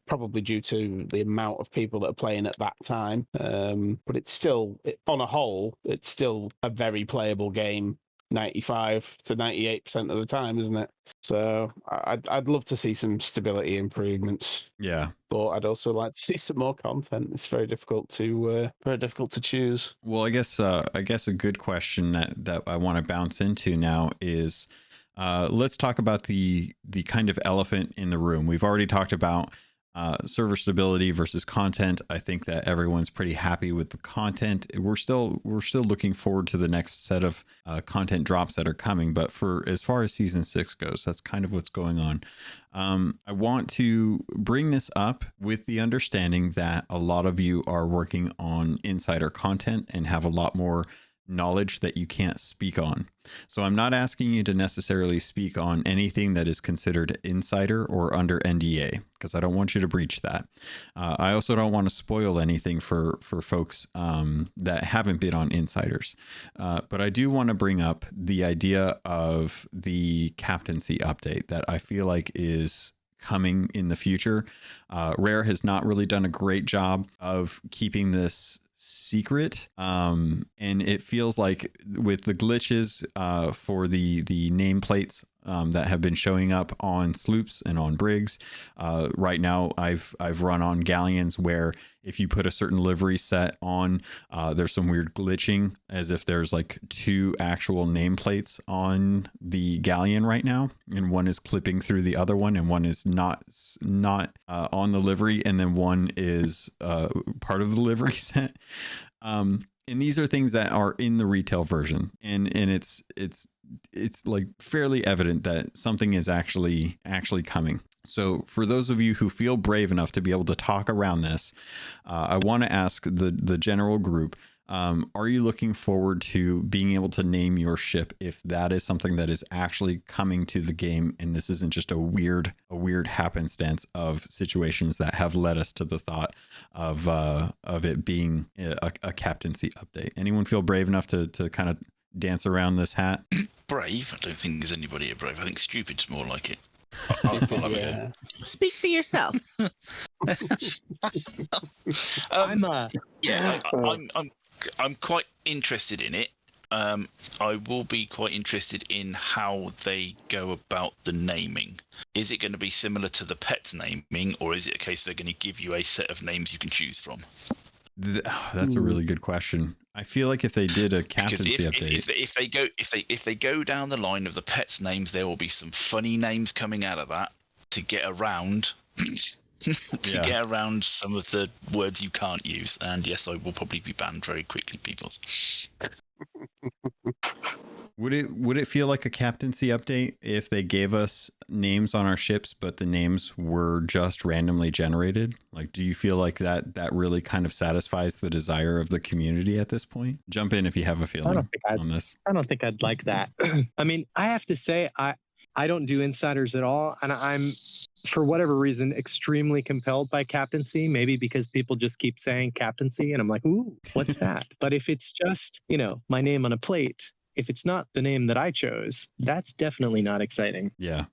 probably due to the amount of people that are playing at that time. But it's still, on a whole, it's still a very playable game. 95 to 98% of the time, isn't it? So I'd love to see some stability improvements. Yeah, but I'd also like to see some more content. It's very difficult to choose. Well, I guess a good question that I want to bounce into now is let's talk about the kind of elephant in the room. We've already talked about server stability versus content. I think that everyone's pretty happy with the content. We're still looking forward to the next set of content drops that are coming. But for as far as season 6 goes, that's kind of what's going on. I want to bring this up with the understanding that a lot of you are working on insider content and have a lot more knowledge that you can't speak on. So I'm not asking you to necessarily speak on anything that is considered insider or under NDA, because I don't want you to breach that. I also don't want to spoil anything for folks that haven't been on insiders. But I do want to bring up the idea of the captaincy update that I feel like is coming in the future. Rare has not really done a great job of keeping this secret, and it feels like with the glitches for the nameplates that have been showing up on sloops and on brigs, right now I've run on galleons where if you put a certain livery set on, there's some weird glitching as if there's like two actual nameplates on the galleon right now, and one is clipping through the other one, and one is not on the livery, and then one is part of the livery set. And these are things that are in the retail version, and it's like fairly evident that something is actually coming. So for those of you who feel brave enough to be able to talk around this, I want to ask the general group, are you looking forward to being able to name your ship if that is something that is actually coming to the game, and this isn't just a weird happenstance of situations that have led us to the thought of it being a captaincy update? Anyone feel brave enough to kind of dance around this hat? Brave? I don't think there's anybody here brave. I think stupid's more like it. I'll have a go. Speak for yourself. I'm quite interested in it. I will be quite interested in how they go about the naming. Is it going to be similar to the pets naming, or is it a case they're going to give you a set of names you can choose from? That's a really good question. I feel like if they did a captaincy update, if they go down the line of the pets names, there will be some funny names coming out of that to get around get around some of the words you can't use. And yes, I will probably be banned very quickly, peoples. Would it feel like a captaincy update if they gave us names on our ships, but the names were just randomly generated? Like, do you feel like that really kind of satisfies the desire of the community at this point? Jump in if you have a feeling on this. I don't think I'd like that. I mean, I have to say, I don't do insiders at all, and I'm, for whatever reason, extremely compelled by captaincy, maybe because people just keep saying captaincy, and I'm like, ooh, what's that? But if it's just, my name on a plate, if it's not the name that I chose, that's definitely not exciting. Yeah.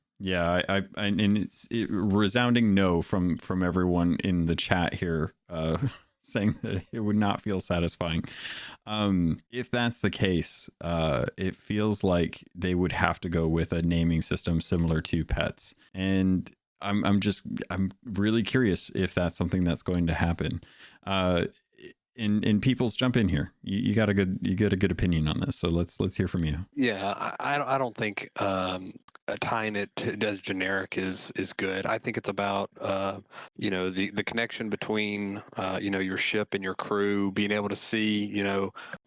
I and it's resounding no from everyone in the chat here, saying that it would not feel satisfying. If that's the case, it feels like they would have to go with a naming system similar to pets, and I'm really curious if that's something that's going to happen. And people's jump in here. You got a good opinion on this, so let's hear from you. Yeah, I don't think tying it to as generic is good. I think it's about the connection between your ship and your crew, being able to see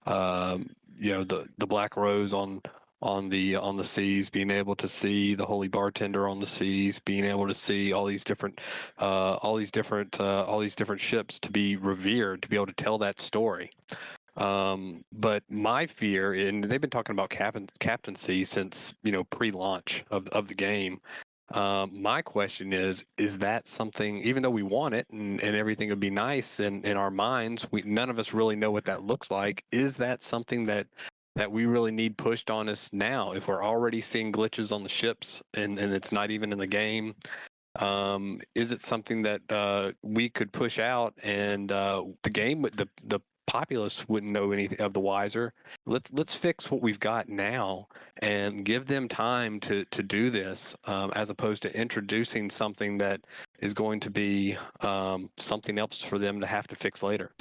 the Black Rose on the seas, being able to see the Holy Bartender on the seas, being able to see all these different ships to be revered, to be able to tell that story. But my fear, and they've been talking about captaincy since pre-launch of the game. My question is that something, even though we want it and everything would be nice in our minds, none of us really know what that looks like. Is that something that we really need pushed on us now, if we're already seeing glitches on the ships and it's not even in the game? Is it something that we could push out, and the game, the populace wouldn't know anything of the wiser? Let's fix what we've got now and give them time to do this, as opposed to introducing something that is going to be something else for them to have to fix later.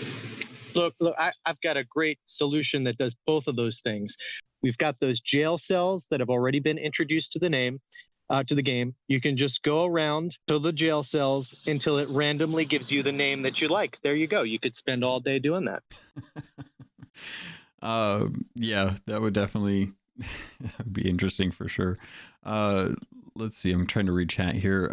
Look, I've got a great solution that does both of those things. We've got those jail cells that have already been introduced to the game. You can just go around to the jail cells until it randomly gives you the name that you like. There you go. You could spend all day doing that. Yeah, that would definitely be interesting for sure. Let's see. I'm trying to read chat here.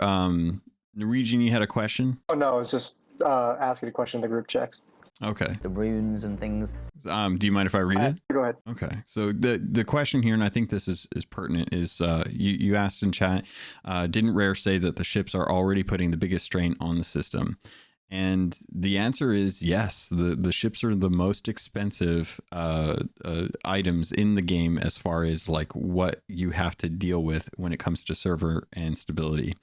Norwegian, you had a question? Oh, no, it's just asking a question in the group checks. Okay. the runes and things. Do you mind if I read it? Go ahead. Okay. So the question here, and I think this is pertinent, is you asked in chat, didn't Rare say that the ships are already putting the biggest strain on the system? And the answer is yes. The ships are the most expensive items in the game as far as like what you have to deal with when it comes to server and stability.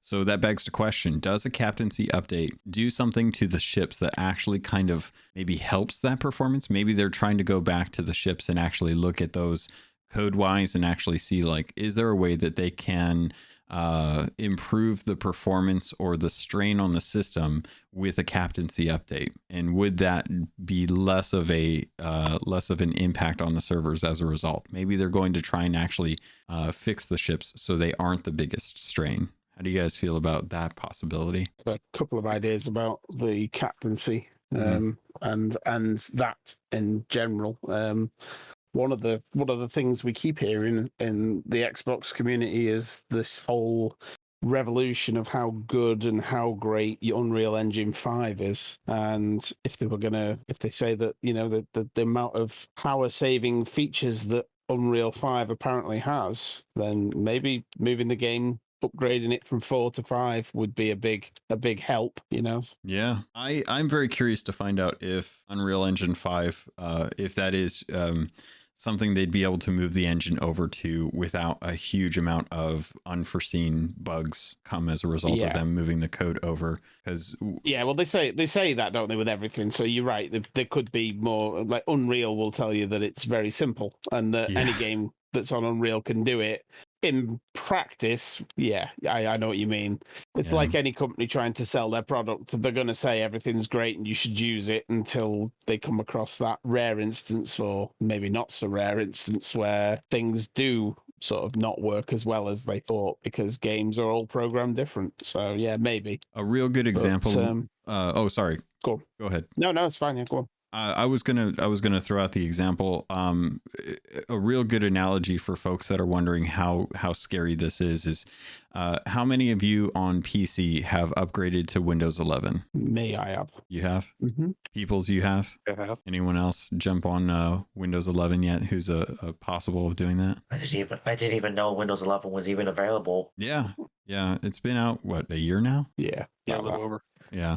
So that begs the question, does a captaincy update do something to the ships that actually kind of maybe helps that performance? Maybe they're trying to go back to the ships and actually look at those code wise and actually see like, is there a way that they can improve the performance or the strain on the system with a captaincy update, and would that be less of an impact on the servers as a result? Maybe they're going to try and actually fix the ships so they aren't the biggest strain. How do you guys feel about that possibility? A couple of ideas about the captaincy and that in general. One of the things we keep hearing in the Xbox community is this whole revolution of how good and how great the Unreal Engine 5 is. And if they say that, you know, the amount of power saving features that Unreal 5 apparently has, then maybe moving the game, upgrading it from 4 to 5 would be a big help, you know? Yeah, I'm very curious to find out if Unreal Engine 5, if that is something they'd be able to move the engine over to without a huge amount of unforeseen bugs come as a result of them moving the code over. Because well, they say that, don't they, with everything? So you're right. There could be more. Like Unreal will tell you that it's very simple and that any game that's on Unreal can do it. In practice, I know what you mean. It's like any company trying to sell their product. They're going to say everything's great and you should use it until they come across that rare instance, or maybe not so rare instance, where things do sort of not work as well as they thought, because games are all programmed different. So yeah, maybe. A real good example. Sorry. Go ahead. No, it's fine. Yeah, go on. I was gonna throw out the example. A real good analogy for folks that are wondering how scary this is how many of you on PC have upgraded to Windows 11? Me, I have. You have? Mm-hmm. Peoples, you have? I have. Anyone else jump on Windows 11 yet? Who's a possible of doing that? I didn't even know Windows 11 was even available. Yeah, it's been out a year now. Yeah, a little over. Yeah.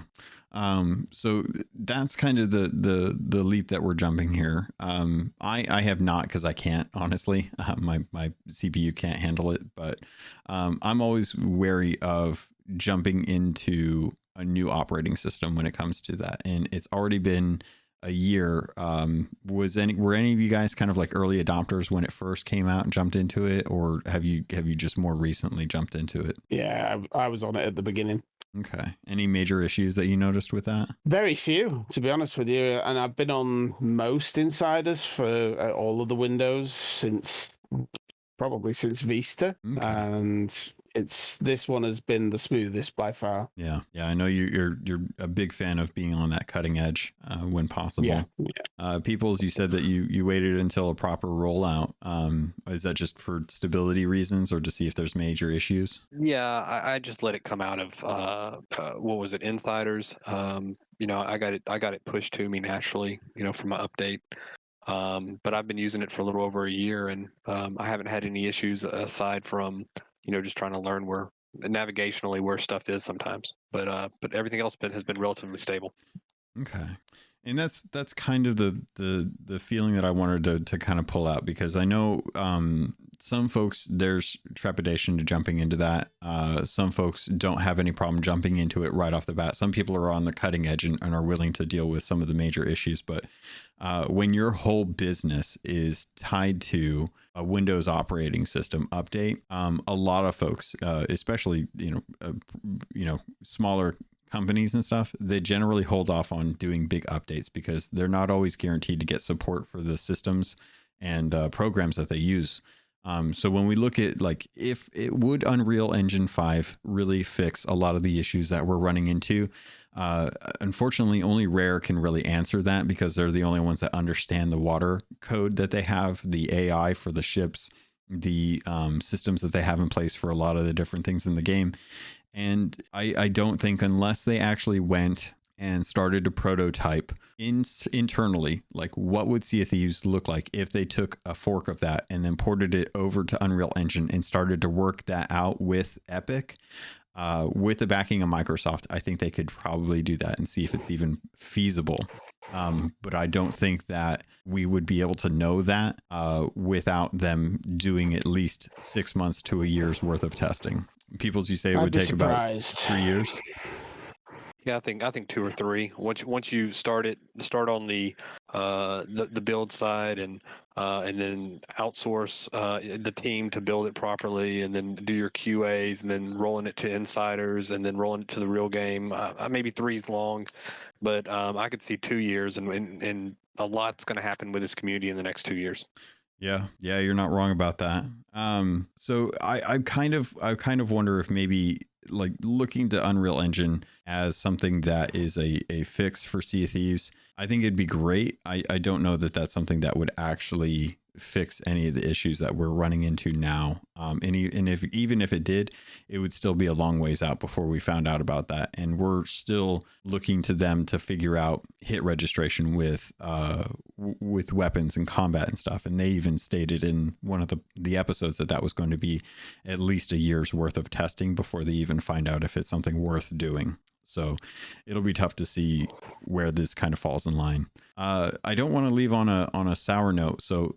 So that's kind of the leap that we're jumping here. I have not, because I can't, honestly. My CPU can't handle it, but I'm always wary of jumping into a new operating system when it comes to that. And it's already been a year. Were any of you guys kind of like early adopters when it first came out and jumped into it, or have you just more recently jumped into it? Yeah, I was on it at the beginning. Okay. Any major issues that you noticed with that? Very few, to be honest with you. And I've been on most insiders for all of the Windows since Vista. Okay. And this one has been the smoothest by far. Yeah. I know you're a big fan of being on that cutting edge when possible. Yeah. Peoples, you said that you waited until a proper rollout. Is that just for stability reasons or to see if there's major issues? Yeah, I just let it come out of what was it, Insiders? You know, I got it pushed to me naturally, you know, from my update. But I've been using it for a little over a year, and I haven't had any issues aside from, you know, just trying to learn navigationally where stuff is sometimes. But everything else has been relatively stable. Okay. And that's kind of the feeling that I wanted to kind of pull out, because I know some folks, there's trepidation to jumping into that. Some folks don't have any problem jumping into it right off the bat. Some people are on the cutting edge and are willing to deal with some of the major issues. But when your whole business is tied to a Windows operating system update, a lot of folks, especially smaller companies and stuff, they generally hold off on doing big updates because they're not always guaranteed to get support for the systems and programs that they use. So when we look at like, if it would Unreal Engine 5 really fix a lot of the issues that we're running into, unfortunately only Rare can really answer that, because they're the only ones that understand the water code that they have, the AI for the ships, the systems that they have in place for a lot of the different things in the game. And I don't think, unless they actually went and started to prototype internally, like what would Sea of Thieves look like if they took a fork of that and then ported it over to Unreal Engine and started to work that out with Epic, with the backing of Microsoft, I think they could probably do that and see if it's even feasible. But I don't think that we would be able to know that without them doing at least 6 months to a year's worth of testing. Peoples, you say it would take about 3 years? Yeah, I think 2 or 3. Once you start on the build side and then outsource the team to build it properly, and then do your QAs, and then rolling it to insiders, and then rolling it to the real game. Maybe 3 is long, but I could see 2 years, and a lot's going to happen with this community in the next 2 years. Yeah, you're not wrong about that. So I kind of wonder if maybe like looking to Unreal Engine as something that is a fix for Sea of Thieves. I think it'd be great. I don't know that that's something that would actually fix any of the issues that we're running into now. And even if it did, it would still be a long ways out before we found out about that. And we're still looking to them to figure out hit registration with weapons and combat and stuff. And they even stated in one of the episodes that was going to be at least a year's worth of testing before they even find out if it's something worth doing. So it'll be tough to see where this kind of falls in line. I don't want to leave on a sour note. So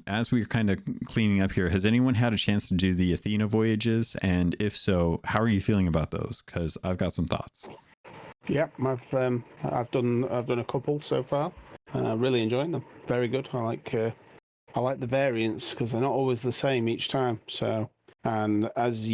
as we're kind of cleaning up here, has anyone had a chance to do the Athena voyages? And if so, how are you feeling about those? Because I've got some thoughts. Yep, I've done a couple so far. Really enjoying them. Very good. I like the variants because they're not always the same each time. So. And as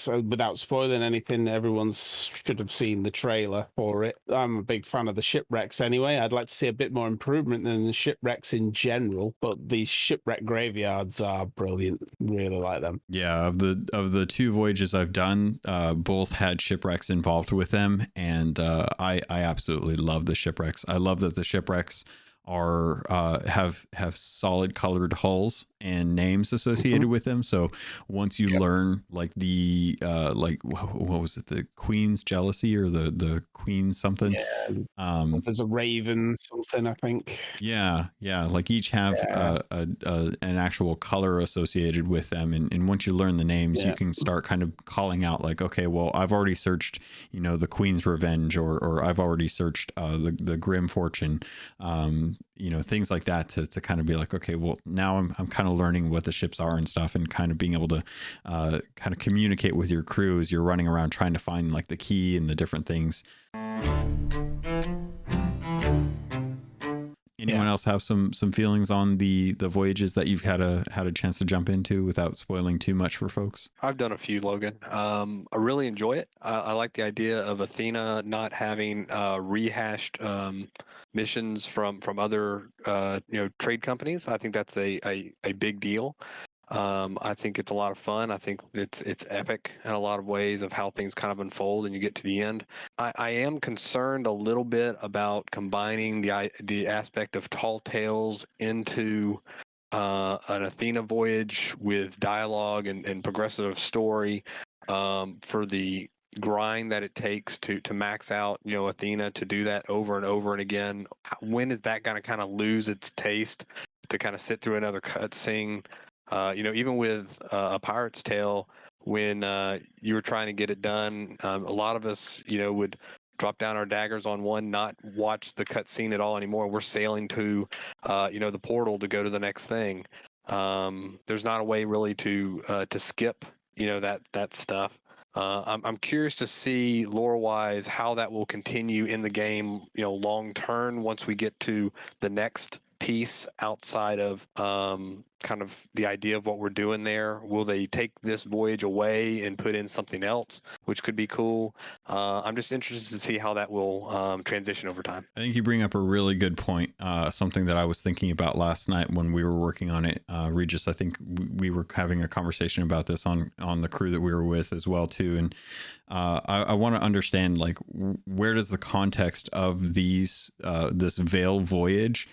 without spoiling anything, everyone should have seen the trailer for it. I'm a big fan of the shipwrecks anyway. I'd like to see a bit more improvement than the shipwrecks in general, but these shipwreck graveyards are brilliant. Really like them. Yeah, of the 2 voyages I've done, both had shipwrecks involved with them, and I absolutely love the shipwrecks. I love that the shipwrecks are have solid colored hulls and names associated with them. So once you learn like the like what was it, the Queen's Jealousy or the Queen's something? Yeah. There's a Raven something, I think. Yeah. Like each have an actual color associated with them, and once you learn the names, you can start kind of calling out like, okay, well, I've already searched, the Queen's Revenge, or I've already searched the Grim Fortune. Things like that to kind of be like, okay, well, now I'm kind of learning what the ships are and stuff, and kind of being able to kind of communicate with your crew as you're running around trying to find like the key and the different things. Anyone else have some feelings on the voyages that you've had a chance to jump into without spoiling too much for folks? I've done a few, Logan. I really enjoy it. I like the idea of Athena not having rehashed missions from other trade companies. I think that's a big deal. I think it's a lot of fun. I think it's epic in a lot of ways of how things kind of unfold and you get to the end. I am concerned a little bit about combining the aspect of tall tales into an Athena voyage with dialogue and progressive story for the grind that it takes to max out Athena, to do that over and over and again. When is that going to kind of lose its taste to kind of sit through another cutscene? Even with A Pirate's Tale, when you were trying to get it done, a lot of us, would drop down our daggers on one, not watch the cutscene at all anymore. We're sailing to, the portal to go to the next thing. There's not a way really to skip, that stuff. I'm curious to see lore-wise how that will continue in the game, long term once we get to the next piece outside of kind of the idea of what we're doing there. Will they take this voyage away and put in something else, which could be cool? I'm just interested to see how that will transition over time. I think you bring up a really good point, something that I was thinking about last night when we were working on it. Regis, I think we were having a conversation about this on the crew that we were with as well too, and I want to understand, like, where does the context of this Veil voyage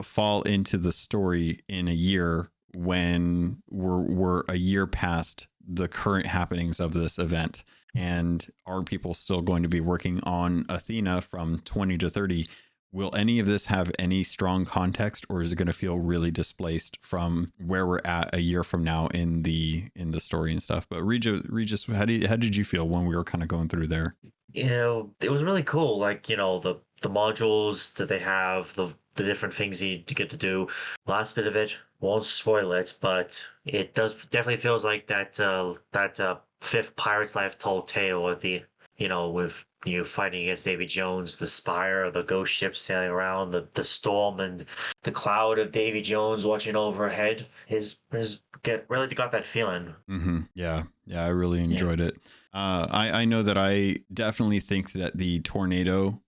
fall into the story in a year when we're a year past the current happenings of this event? And are people still going to be working on Athena from 20 to 30? Will any of this have any strong context, or is it going to feel really displaced from where we're at a year from now in the story and stuff? But Regis, how did you feel when we were kind of going through there? It was really cool. Like, the modules that they have, the different things you get to do. Last bit of it, won't spoil it, but it definitely feels like that fifth Pirate's Life told tale of the, with you fighting against Davy Jones, the Spire, the ghost ship sailing around, the storm, and the cloud of Davy Jones watching overhead. Really got that feeling. Mm-hmm. Yeah, I really enjoyed it. I know that I definitely think that the tornado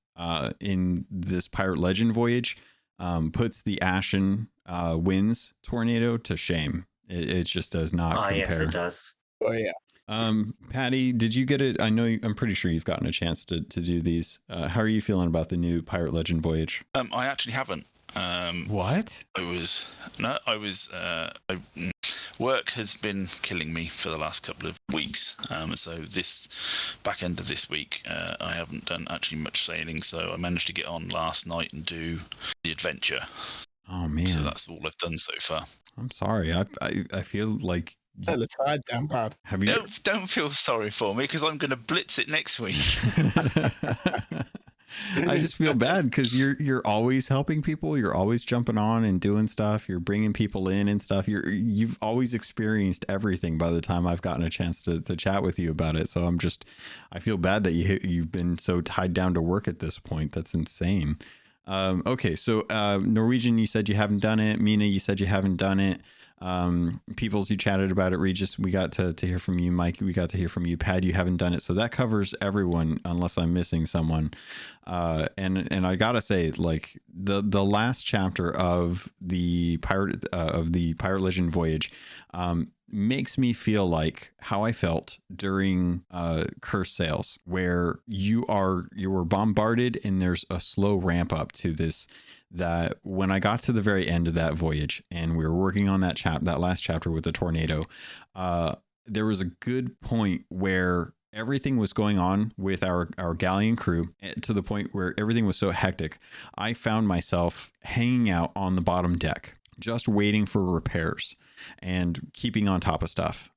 in this Pirate Legend voyage puts the Ashen Winds tornado to shame. It just does not compare. Yes, it does. Oh yeah. Patty, did you get it? I'm pretty sure you've gotten a chance to do these. How are you feeling about the new Pirate Legend voyage? I actually haven't. What? Work has been killing me for the last couple of weeks. So this back end of this week, I haven't done actually much sailing. So I managed to get on last night and do the adventure. Oh man! So that's all I've done so far. I'm sorry. I feel like. Damn bad. Have you? Don't feel sorry for me, because I'm going to blitz it next week. I just feel bad because you're always helping people. You're always jumping on and doing stuff. You're bringing people in and stuff. You've always experienced everything by the time I've gotten a chance to chat with you about it. So I feel bad that you've been so tied down to work at this point. That's insane. Okay, so Norwegian, you said you haven't done it. Mina, you said you haven't done it. Peoples, you chatted about it. Regis, we got to hear from you. Mike, we got to hear from you. Pad, you haven't done it, so that covers everyone unless I'm missing someone. And I gotta say, like the last chapter of the Pirate Legend voyage makes me feel like how I felt during Curse Sails, where you were bombarded and there's a slow ramp up to this. That when I got to the very end of that voyage and we were working on that last chapter with the tornado, there was a good point where everything was going on with our galleon crew to the point where everything was so hectic. I found myself hanging out on the bottom deck, just waiting for repairs and keeping on top of stuff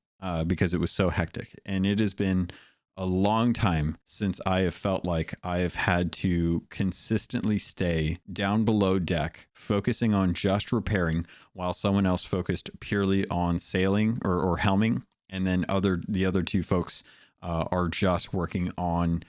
because it was so hectic. And it has been a long time since I have felt like I have had to consistently stay down below deck, focusing on just repairing while someone else focused purely on sailing or helming. And then the other two folks are just working on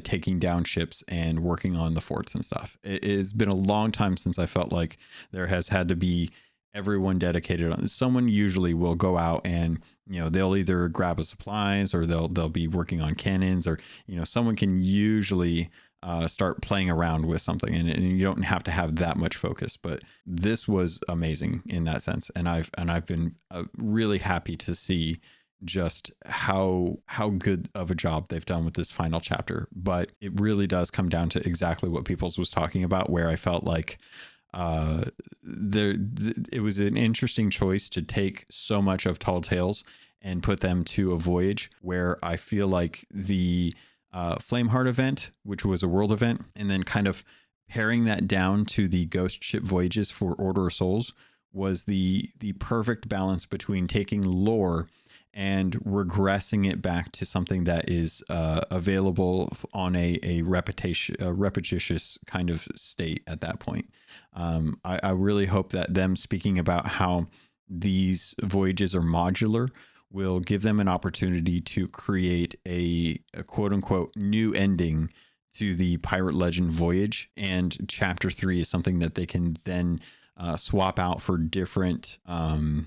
taking down ships and working on the forts and stuff. It has been a long time since I felt like there has had to be everyone dedicated on. Someone usually will go out and they'll either grab supplies or they'll be working on cannons, or someone can usually start playing around with something, and you don't have to have that much focus. But this was amazing in that sense, and I've been really happy to see just how good of a job they've done with this final chapter. But it really does come down to exactly what Peoples was talking about, where I felt like it was an interesting choice to take so much of Tall Tales and put them to a voyage where I feel like the Flameheart event, which was a world event, and then kind of paring that down to the ghost ship voyages for Order of Souls was the perfect balance between taking lore and regressing it back to something that is available on a repetitious kind of state at that point. I really hope that them speaking about how these voyages are modular will give them an opportunity to create a quote unquote new ending to the Pirate Legend voyage. And chapter 3 is something that they can then swap out for different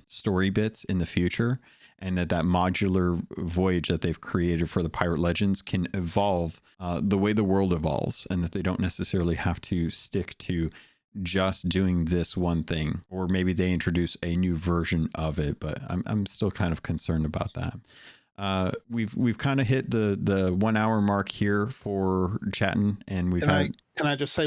story bits in the future. And that modular voyage that they've created for the Pirate Legends can evolve the way the world evolves, and that they don't necessarily have to stick to just doing this one thing, or maybe they introduce a new version of it. But I'm still kind of concerned about that. We've kind of hit the 1 hour mark here for chatting, and we've had. Can I just say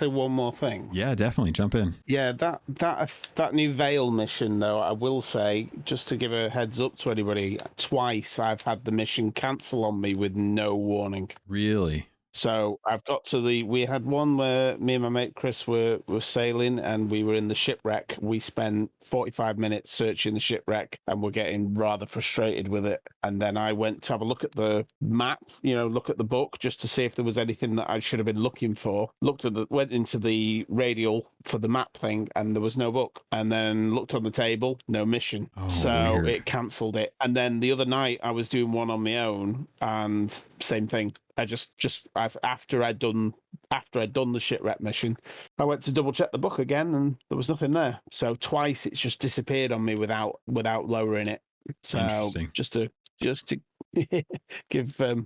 one more thing? Yeah, definitely jump in. Yeah, that new Veil mission, though, I will say, just to give a heads up to anybody, twice I've had the mission cancel on me with no warning. Really? So I've got to we had one where me and my mate Chris were sailing and we were in the shipwreck. We spent 45 minutes searching the shipwreck and we're getting rather frustrated with it. And then I went to have a look at the map, look at the book just to see if there was anything that I should have been looking for. Went into the radial for the map thing and there was no book. And then looked on the table, no mission. So weird. It cancelled it. And then the other night I was doing one on my own and same thing. I after I'd done the shipwreck mission, I went to double check the book again, and there was nothing there. So twice it's just disappeared on me without lowering it. So just to give a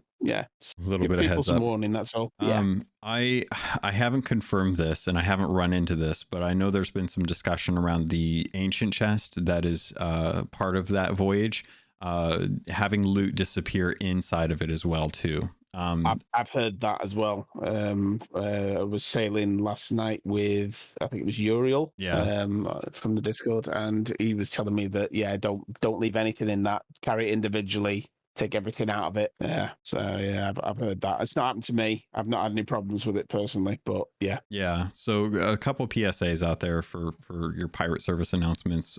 little bit of heads some up. warning. That's all. Yeah. I haven't confirmed this, and I haven't run into this, but I know there's been some discussion around the ancient chest that is part of that voyage, having loot disappear inside of it as well too. I've heard that as well. I was sailing last night with, I think it was Uriel, from the Discord, and he was telling me that don't leave anything in that, carry it individually, take everything out of it. Yeah, so yeah, I've heard that. It's not happened to me. I've not had any problems with it personally, but yeah. Yeah. So a couple PSAs out there for your pirate service announcements.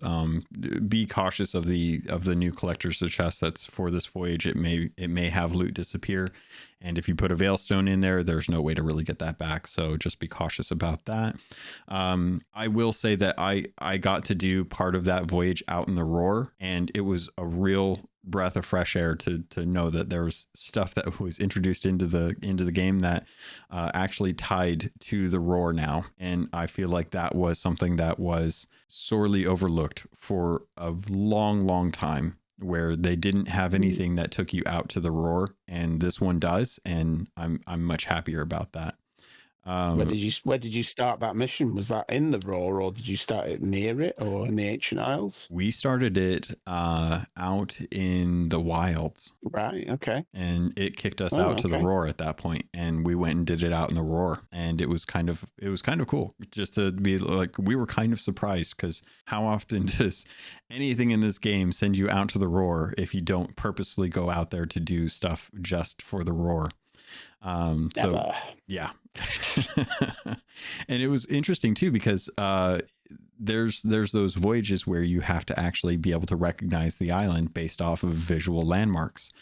Be cautious of the new collector's chest that's for this voyage. It may have loot disappear, and if you put a Veilstone in there, there's no way to really get that back. So just be cautious about that. I will say that I got to do part of that voyage out in the Roar, and it was a real breath of fresh air to know that there was stuff that was introduced into the game that actually tied to the Roar now. And I feel like that was something that was sorely overlooked for a long time, where they didn't have anything that took you out to the Roar, and this one does, and I'm much happier about that. Where did you start that mission? Was that in the Roar, or did you start it near it, or in the Ancient Isles? We started it out in the wilds. Right. Okay. And it kicked us out to the Roar at that point, and we went and did it out in the Roar, and it was kind of cool just to be like, we were kind of surprised, because how often does anything in this game send you out to the Roar if you don't purposely go out there to do stuff just for the Roar? So yeah. And it was interesting too, because there's those voyages where you have to actually be able to recognize the island based off of visual landmarks.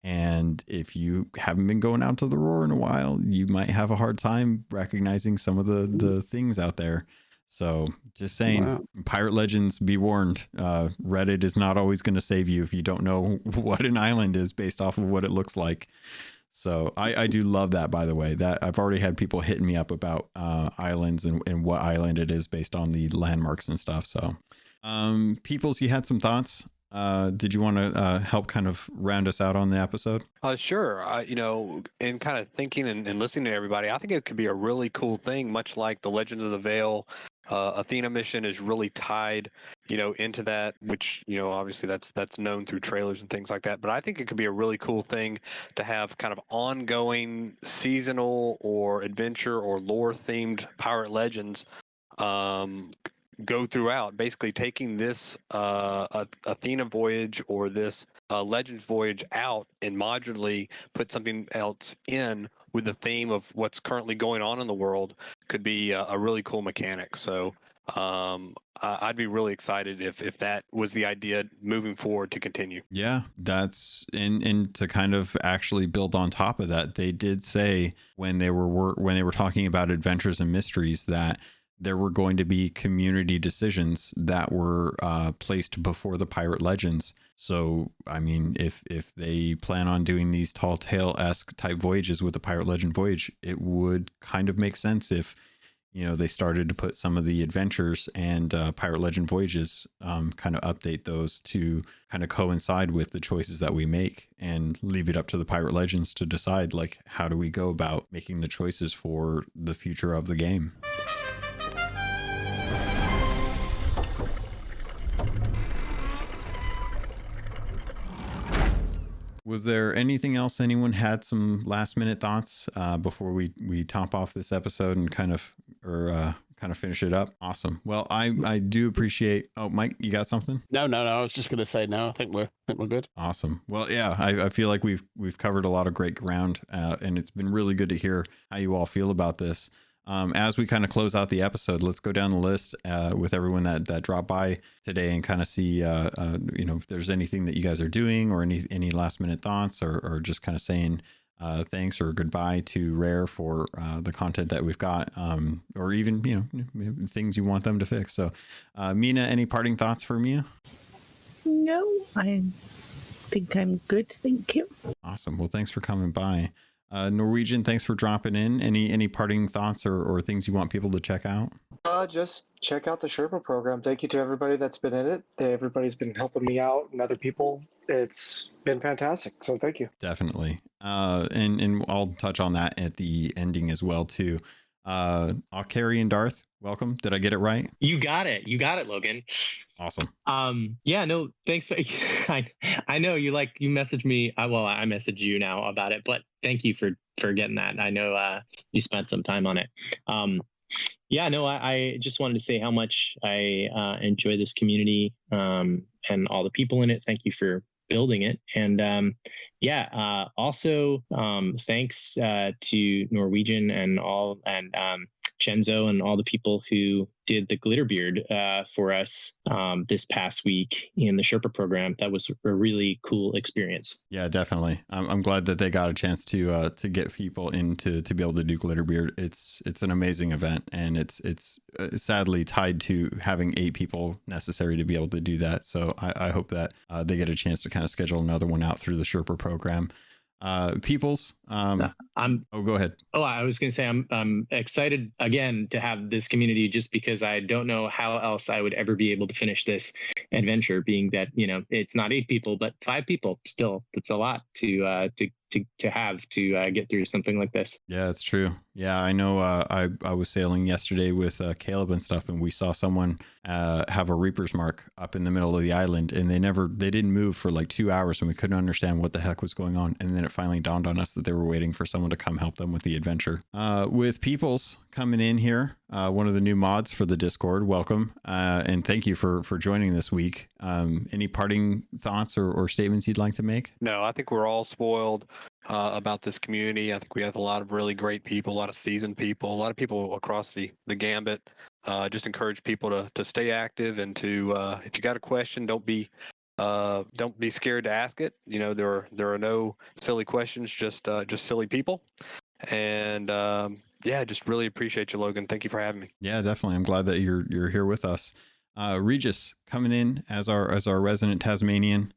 And if you haven't been going out to the Roar in a while, you might have a hard time recognizing some of the things out there. So just saying, wow. Pirate Legends, be warned. Reddit is not always going to save you if you don't know what an island is based off of what it looks like. So I do love that, by the way. That I've already had people hitting me up about islands and what island it is based on the landmarks and stuff. So Peoples, you had some thoughts. Did you want to help kind of round us out on the episode? Sure. In kind of thinking and listening to everybody, I think it could be a really cool thing, much like the Legend of the Veil. Athena mission is really tied, into that, which, obviously that's known through trailers and things like that. But I think it could be a really cool thing to have kind of ongoing seasonal or adventure or lore themed pirate legends go throughout, basically taking this Athena voyage or this Legends voyage out and modularly put something else in with the theme of what's currently going on in the world could be a really cool mechanic. So I'd be really excited if that was the idea moving forward to continue. Yeah, that's and to kind of actually build on top of that, they did say when they were talking about Adventures and Mysteries that there were going to be community decisions that were placed before the Pirate Legends. So, I mean, if they plan on doing these Tall Tale-esque type voyages with the Pirate Legend voyage, it would kind of make sense if, they started to put some of the adventures and Pirate Legend voyages, kind of update those to kind of coincide with the choices that we make, and leave it up to the Pirate Legends to decide, like, how do we go about making the choices for the future of the game. Was there anything else anyone had some last minute thoughts before we top off this episode and kind of finish it up? Awesome. Well, I do appreciate. Oh, Mike, you got something? No. I was just gonna say no. I think we're good. Awesome. Well, yeah, I feel like we've covered a lot of great ground, and it's been really good to hear how you all feel about this. As we kind of close out the episode, let's go down the list with everyone that dropped by today and kind of see, if there's anything that you guys are doing or any last minute thoughts or just kind of saying thanks or goodbye to Rare for the content that we've got, or even, things you want them to fix. So, Mina, any parting thoughts from you? No, I think I'm good. Thank you. Awesome. Well, thanks for coming by. Norwegian, thanks for dropping in. Any parting thoughts or things you want people to check out? Just check out the Sherpa program. Thank you to everybody that's been in it. Everybody's been helping me out and other people. It's been fantastic. So thank you. Definitely. And I'll touch on that at the ending as well too. Carrie and Darth, welcome. Did I get it right? You got it, Logan. Awesome. Yeah, no, thanks. I know you messaged me. I messaged you now about it, but thank you for getting that. I know you spent some time on it. Yeah, no, I just wanted to say how much I enjoy this community and all the people in it. Thank you for building it. And also thanks to Norwegian and Chenzo and all the people who did the Glitterbeard for us this past week in the Sherpa program. That was a really cool experience. Yeah, definitely. I'm glad that they got a chance to get people in to be able to do Glitterbeard. It's an amazing event, and it's sadly tied to having 8 people necessary to be able to do that. So I hope that they get a chance to kind of schedule another one out through the Sherpa program. Peoples, go ahead. I was going to say I'm excited again to have this community, just because I don't know how else I would ever be able to finish this adventure, being that it's not 8 people but 5 people. Still, it's a lot to have to get through something like this. Yeah, it's true. Yeah, I know. I was sailing yesterday with Caleb and stuff, and we saw someone have a Reaper's Mark up in the middle of the island, and they didn't move for like 2 hours, and we couldn't understand what the heck was going on. And then it finally dawned on us that they were waiting for someone to come help them with the adventure. With Peoples coming in here, one of the new mods for the Discord, welcome, and thank you for joining this week. Any parting thoughts or statements you'd like to make? No, I think we're all spoiled about this community. I think we have a lot of really great people, a lot of seasoned people, a lot of people across the gambit. Just encourage people to stay active and to if you got a question, don't be scared to ask it. There are no silly questions, just silly people. And just really appreciate you, Logan. Thank you for having me. Yeah, definitely. I'm glad that you're here with us. Regis coming in as our resident Tasmanian.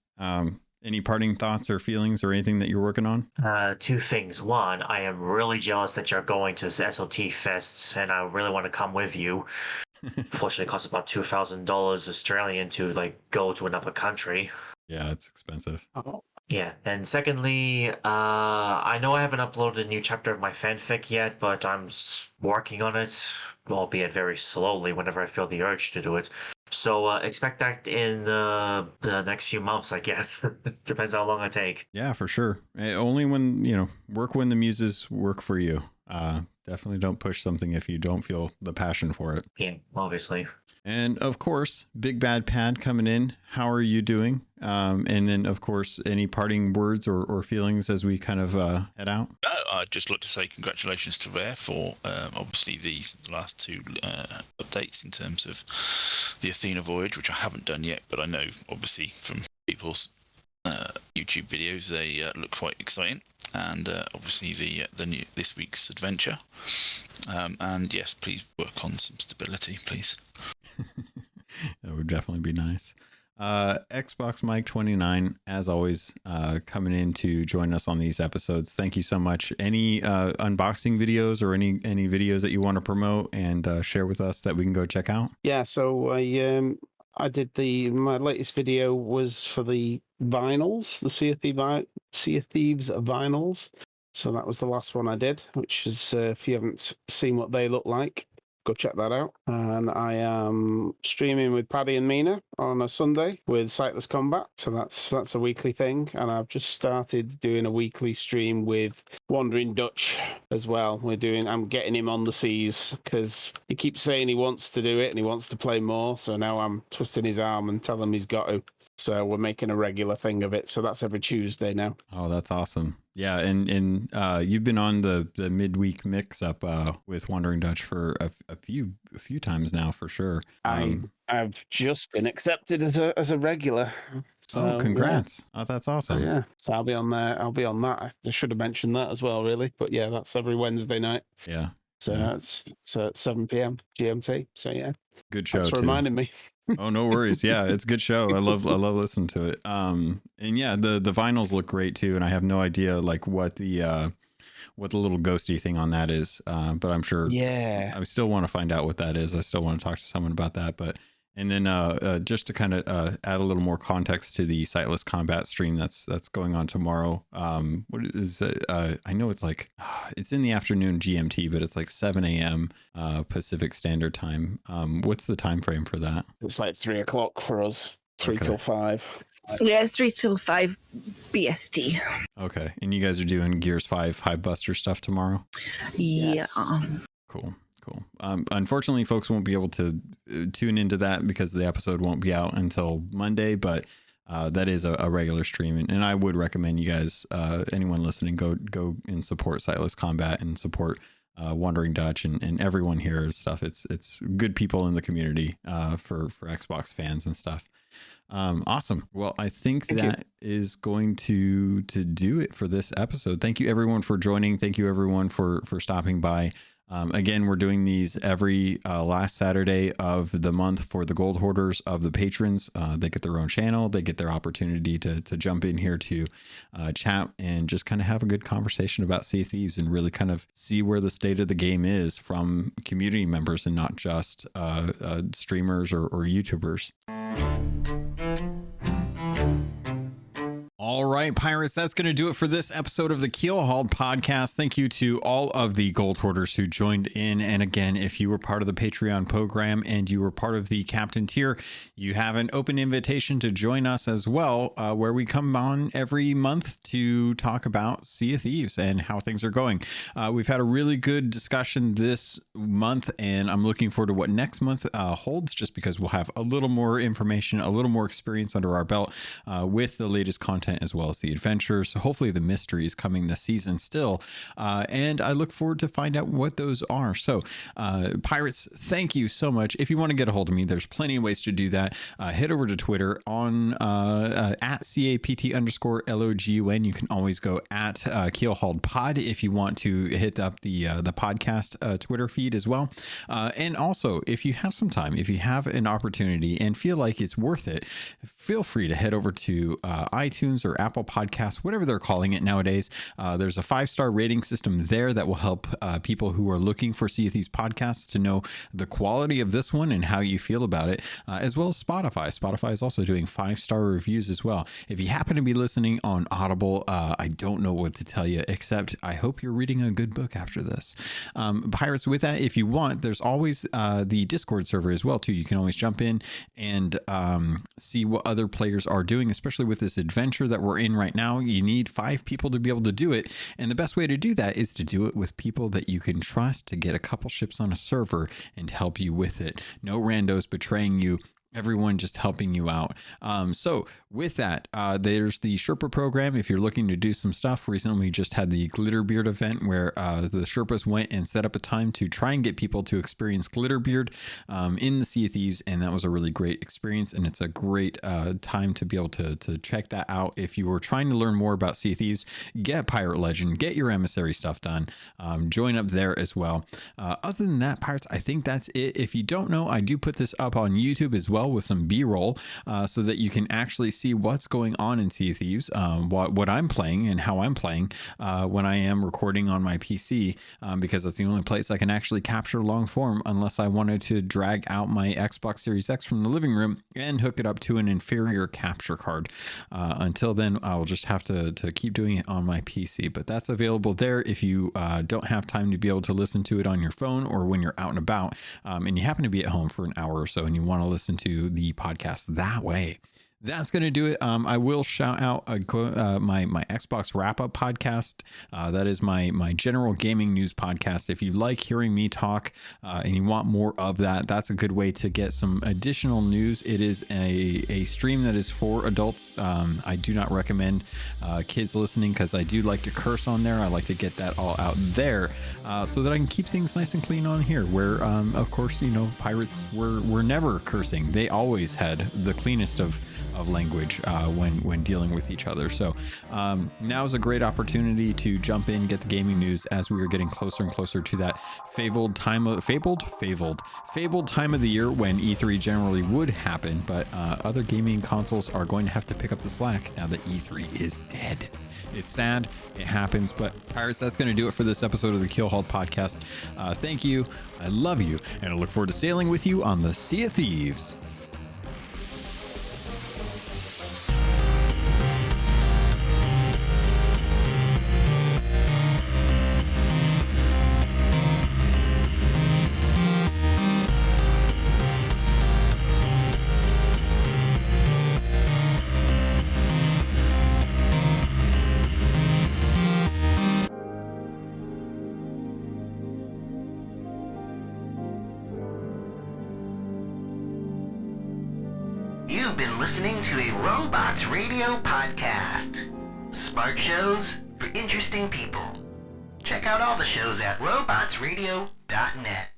Any parting thoughts or feelings or anything that you're working on? 2 things. One, I am really jealous that you're going to SOT Fest, and I really want to come with you. Fortunately, it costs about $2,000 Australian to go to another country. Yeah, it's expensive. Oh. Yeah, and secondly, I know I haven't uploaded a new chapter of my fanfic yet, but I'm working on it, albeit very slowly whenever I feel the urge to do it. So expect that in the next few months, I guess. Depends how long I take. Yeah, for sure. Only when, work when the muses work for you. Definitely don't push something if you don't feel the passion for it. Yeah, obviously. And of course, Big Bad Pad coming in. How are you doing? And then, of course, any parting words or feelings as we kind of head out? No, I'd just like to say congratulations to Rare for obviously these last 2 updates in terms of the Athena Voyage, which I haven't done yet, but I know obviously from people's YouTube videos they look quite exciting. And obviously the new this week's adventure. And yes, please work on some stability, please. That would definitely be nice. Xbox Mike 29, as always, coming in to join us on these episodes. Thank you so much. Any unboxing videos or any videos that you want to promote and share with us that we can go check out? Yeah, so I did my latest video was for the vinyls, the Sea of Thieves vinyls. So that was the last one I did, which is if you haven't seen what they look like, go check that out. And I am streaming with Paddy and Mina on a Sunday with Sightless Combat. So that's a weekly thing. And I've just started doing a weekly stream with Wandering Dutch as well. I'm getting him on the seas because he keeps saying he wants to do it and he wants to play more. So now I'm twisting his arm and telling him he's got to. So we're making a regular thing of it. So that's every Tuesday now. Oh, that's awesome. Yeah, and you've been on the midweek mix up with Wandering Dutch for a few times now for sure. I've just been accepted as a regular. So, congrats! Yeah. Oh, that's awesome. Yeah, so I'll be on there. I'll be on that. I should have mentioned that as well, really. But yeah, that's every Wednesday night. Yeah. So that's at 7 p.m. GMT. So yeah, good show. Thanks for reminding me. Oh, no worries. Yeah, it's a good show. I love listening to it. And yeah, the vinyls look great too. And I have no idea like what the little ghosty thing on that is. But I'm sure. Yeah. I still want to find out what that is. I still want to talk to someone about that. But and then just to kind of add a little more context to the Sightless Combat stream that's going on tomorrow. What is it? I know it's like it's in the afternoon GMT, but it's like 7 a.m. Pacific Standard Time. What's the time frame for that? It's like 3 o'clock for us. 3 till 5. Yeah, it's 3 till 5 BST. Okay, and you guys are doing Gears 5 Hive Buster stuff tomorrow? Yeah. Cool. Unfortunately, folks won't be able to tune into that because the episode won't be out until Monday, but that is a regular stream. And I would recommend you guys, anyone listening, go and support Sightless Combat and support Wandering Dutch and everyone here and stuff. It's good people in the community for Xbox fans and stuff. Awesome. Well, I think that is going to do it for this episode. Thank you everyone for joining. Thank you everyone for stopping by. Again, we're doing these every last Saturday of the month for the Gold Hoarders of the patrons. They get their own channel. They get their opportunity to jump in here to chat and just kind of have a good conversation about Sea of Thieves and really kind of see where the state of the game is from community members and not just streamers or YouTubers. All right, pirates, that's going to do it for this episode of the Keelhauled podcast. Thank you to all of the Gold Hoarders who joined in. And again, if you were part of the Patreon program and you were part of the Captain tier, you have an open invitation to join us as well, where we come on every month to talk about Sea of Thieves and how things are going. We've had a really good discussion this month, and I'm looking forward to what next month holds, just because we'll have a little more information, a little more experience under our belt with the latest content as well as the adventures. Hopefully the mysteries coming this season still. And I look forward to find out what those are. So pirates, thank you so much. If you want to get a hold of me, there's plenty of ways to do that. Head over to Twitter on at CAPT_LOGUN. You can always go at Keelhauled Pod if you want to hit up the podcast Twitter feed as well. And also, if you have some time, if you have an opportunity and feel like it's worth it, feel free to head over to iTunes or Apple Podcasts, whatever they're calling it nowadays. There's a 5-star rating system there that will help people who are looking for Sea of Thieves podcasts to know the quality of this one and how you feel about it, as well as Spotify. Spotify is also doing 5-star reviews as well. If you happen to be listening on Audible, I don't know what to tell you, except I hope you're reading a good book after this. Pirates, with that, if you want, there's always the Discord server as well, too. You can always jump in and see what other players are doing, especially with this adventure that we're in right now. You need 5 people to be able to do it, and the best way to do that is to do it with people that you can trust to get a couple ships on a server and help you with it. No randos betraying you, everyone just helping you out. So with that, there's the Sherpa program. If you're looking to do some stuff, recently we just had the Glitterbeard event where the Sherpas went and set up a time to try and get people to experience Glitterbeard in the Sea of Thieves, and that was a really great experience, and it's a great time to be able to check that out. If you were trying to learn more about Sea of Thieves, get Pirate Legend, get your emissary stuff done, join up there as well. Other than that, pirates, I think that's it. If you don't know, I do put this up on YouTube as well. well with some B-roll, so that you can actually see what's going on in Sea of Thieves, what I'm playing and how I'm playing when I am recording on my PC, because that's the only place I can actually capture long form unless I wanted to drag out my Xbox Series X from the living room and hook it up to an inferior capture card. Until then, I'll just have to keep doing it on my PC, but that's available there if you don't have time to be able to listen to it on your phone, or when you're out and about and you happen to be at home for an hour or so and you want to listen to the podcast that way. That's going to do it. I will shout out my Xbox wrap-up podcast. That is my general gaming news podcast. If you like hearing me talk and you want more of that, that's a good way to get some additional news. It is a stream that is for adults. I do not recommend kids listening, because I do like to curse on there. I like to get that all out there so that I can keep things nice and clean on here, where, of course, pirates were never cursing. They always had the cleanest of language when dealing with each other. So now is a great opportunity to jump in, get the gaming news as we are getting closer and closer to that fabled time of the year when E3 generally would happen. But other gaming consoles are going to have to pick up the slack now that E3 is dead. It's sad, it happens, but Pirates, that's going to do it for this episode of the Keelhauled podcast. Thank you, I love you, and I look forward to sailing with you on the Sea of Thieves. You've been listening to a Robots Radio podcast. Smart shows for interesting people. Check out all the shows at robotsradio.net.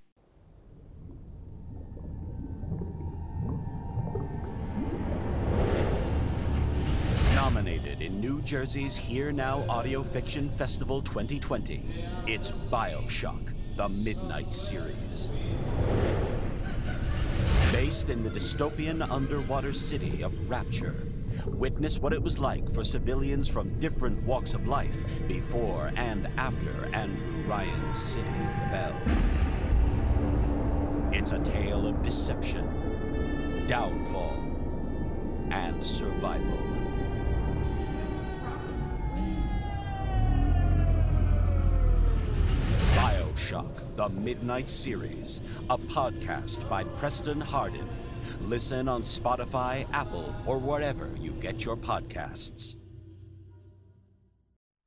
Nominated in New Jersey's Here Now Audio Fiction Festival 2020, it's BioShock, the Midnight Series. Based in the dystopian underwater city of Rapture, witness what it was like for civilians from different walks of life before and after Andrew Ryan's city fell. It's a tale of deception, downfall, and survival. BioShock, the Midnight Series, a podcast by Preston Hardin. Listen on Spotify, Apple, or wherever you get your podcasts.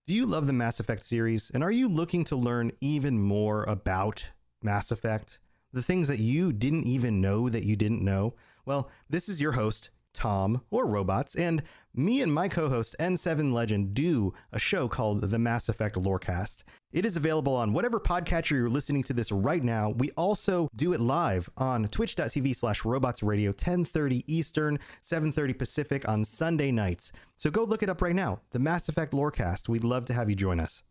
Do you love the Mass Effect series, and are you looking to learn even more about Mass Effect? The things that you didn't even know that you didn't know? Well, this is your host, Tom, or Robots, and me and my co-host N7 Legend do a show called the Mass Effect Lorecast. It is available on whatever podcatcher you're listening to this right now. We also do it live on twitch.tv/robotsradio, 10:30 Eastern, 7:30 Pacific on Sunday nights. So go look it up right now, the Mass Effect Lorecast. We'd love to have you join us.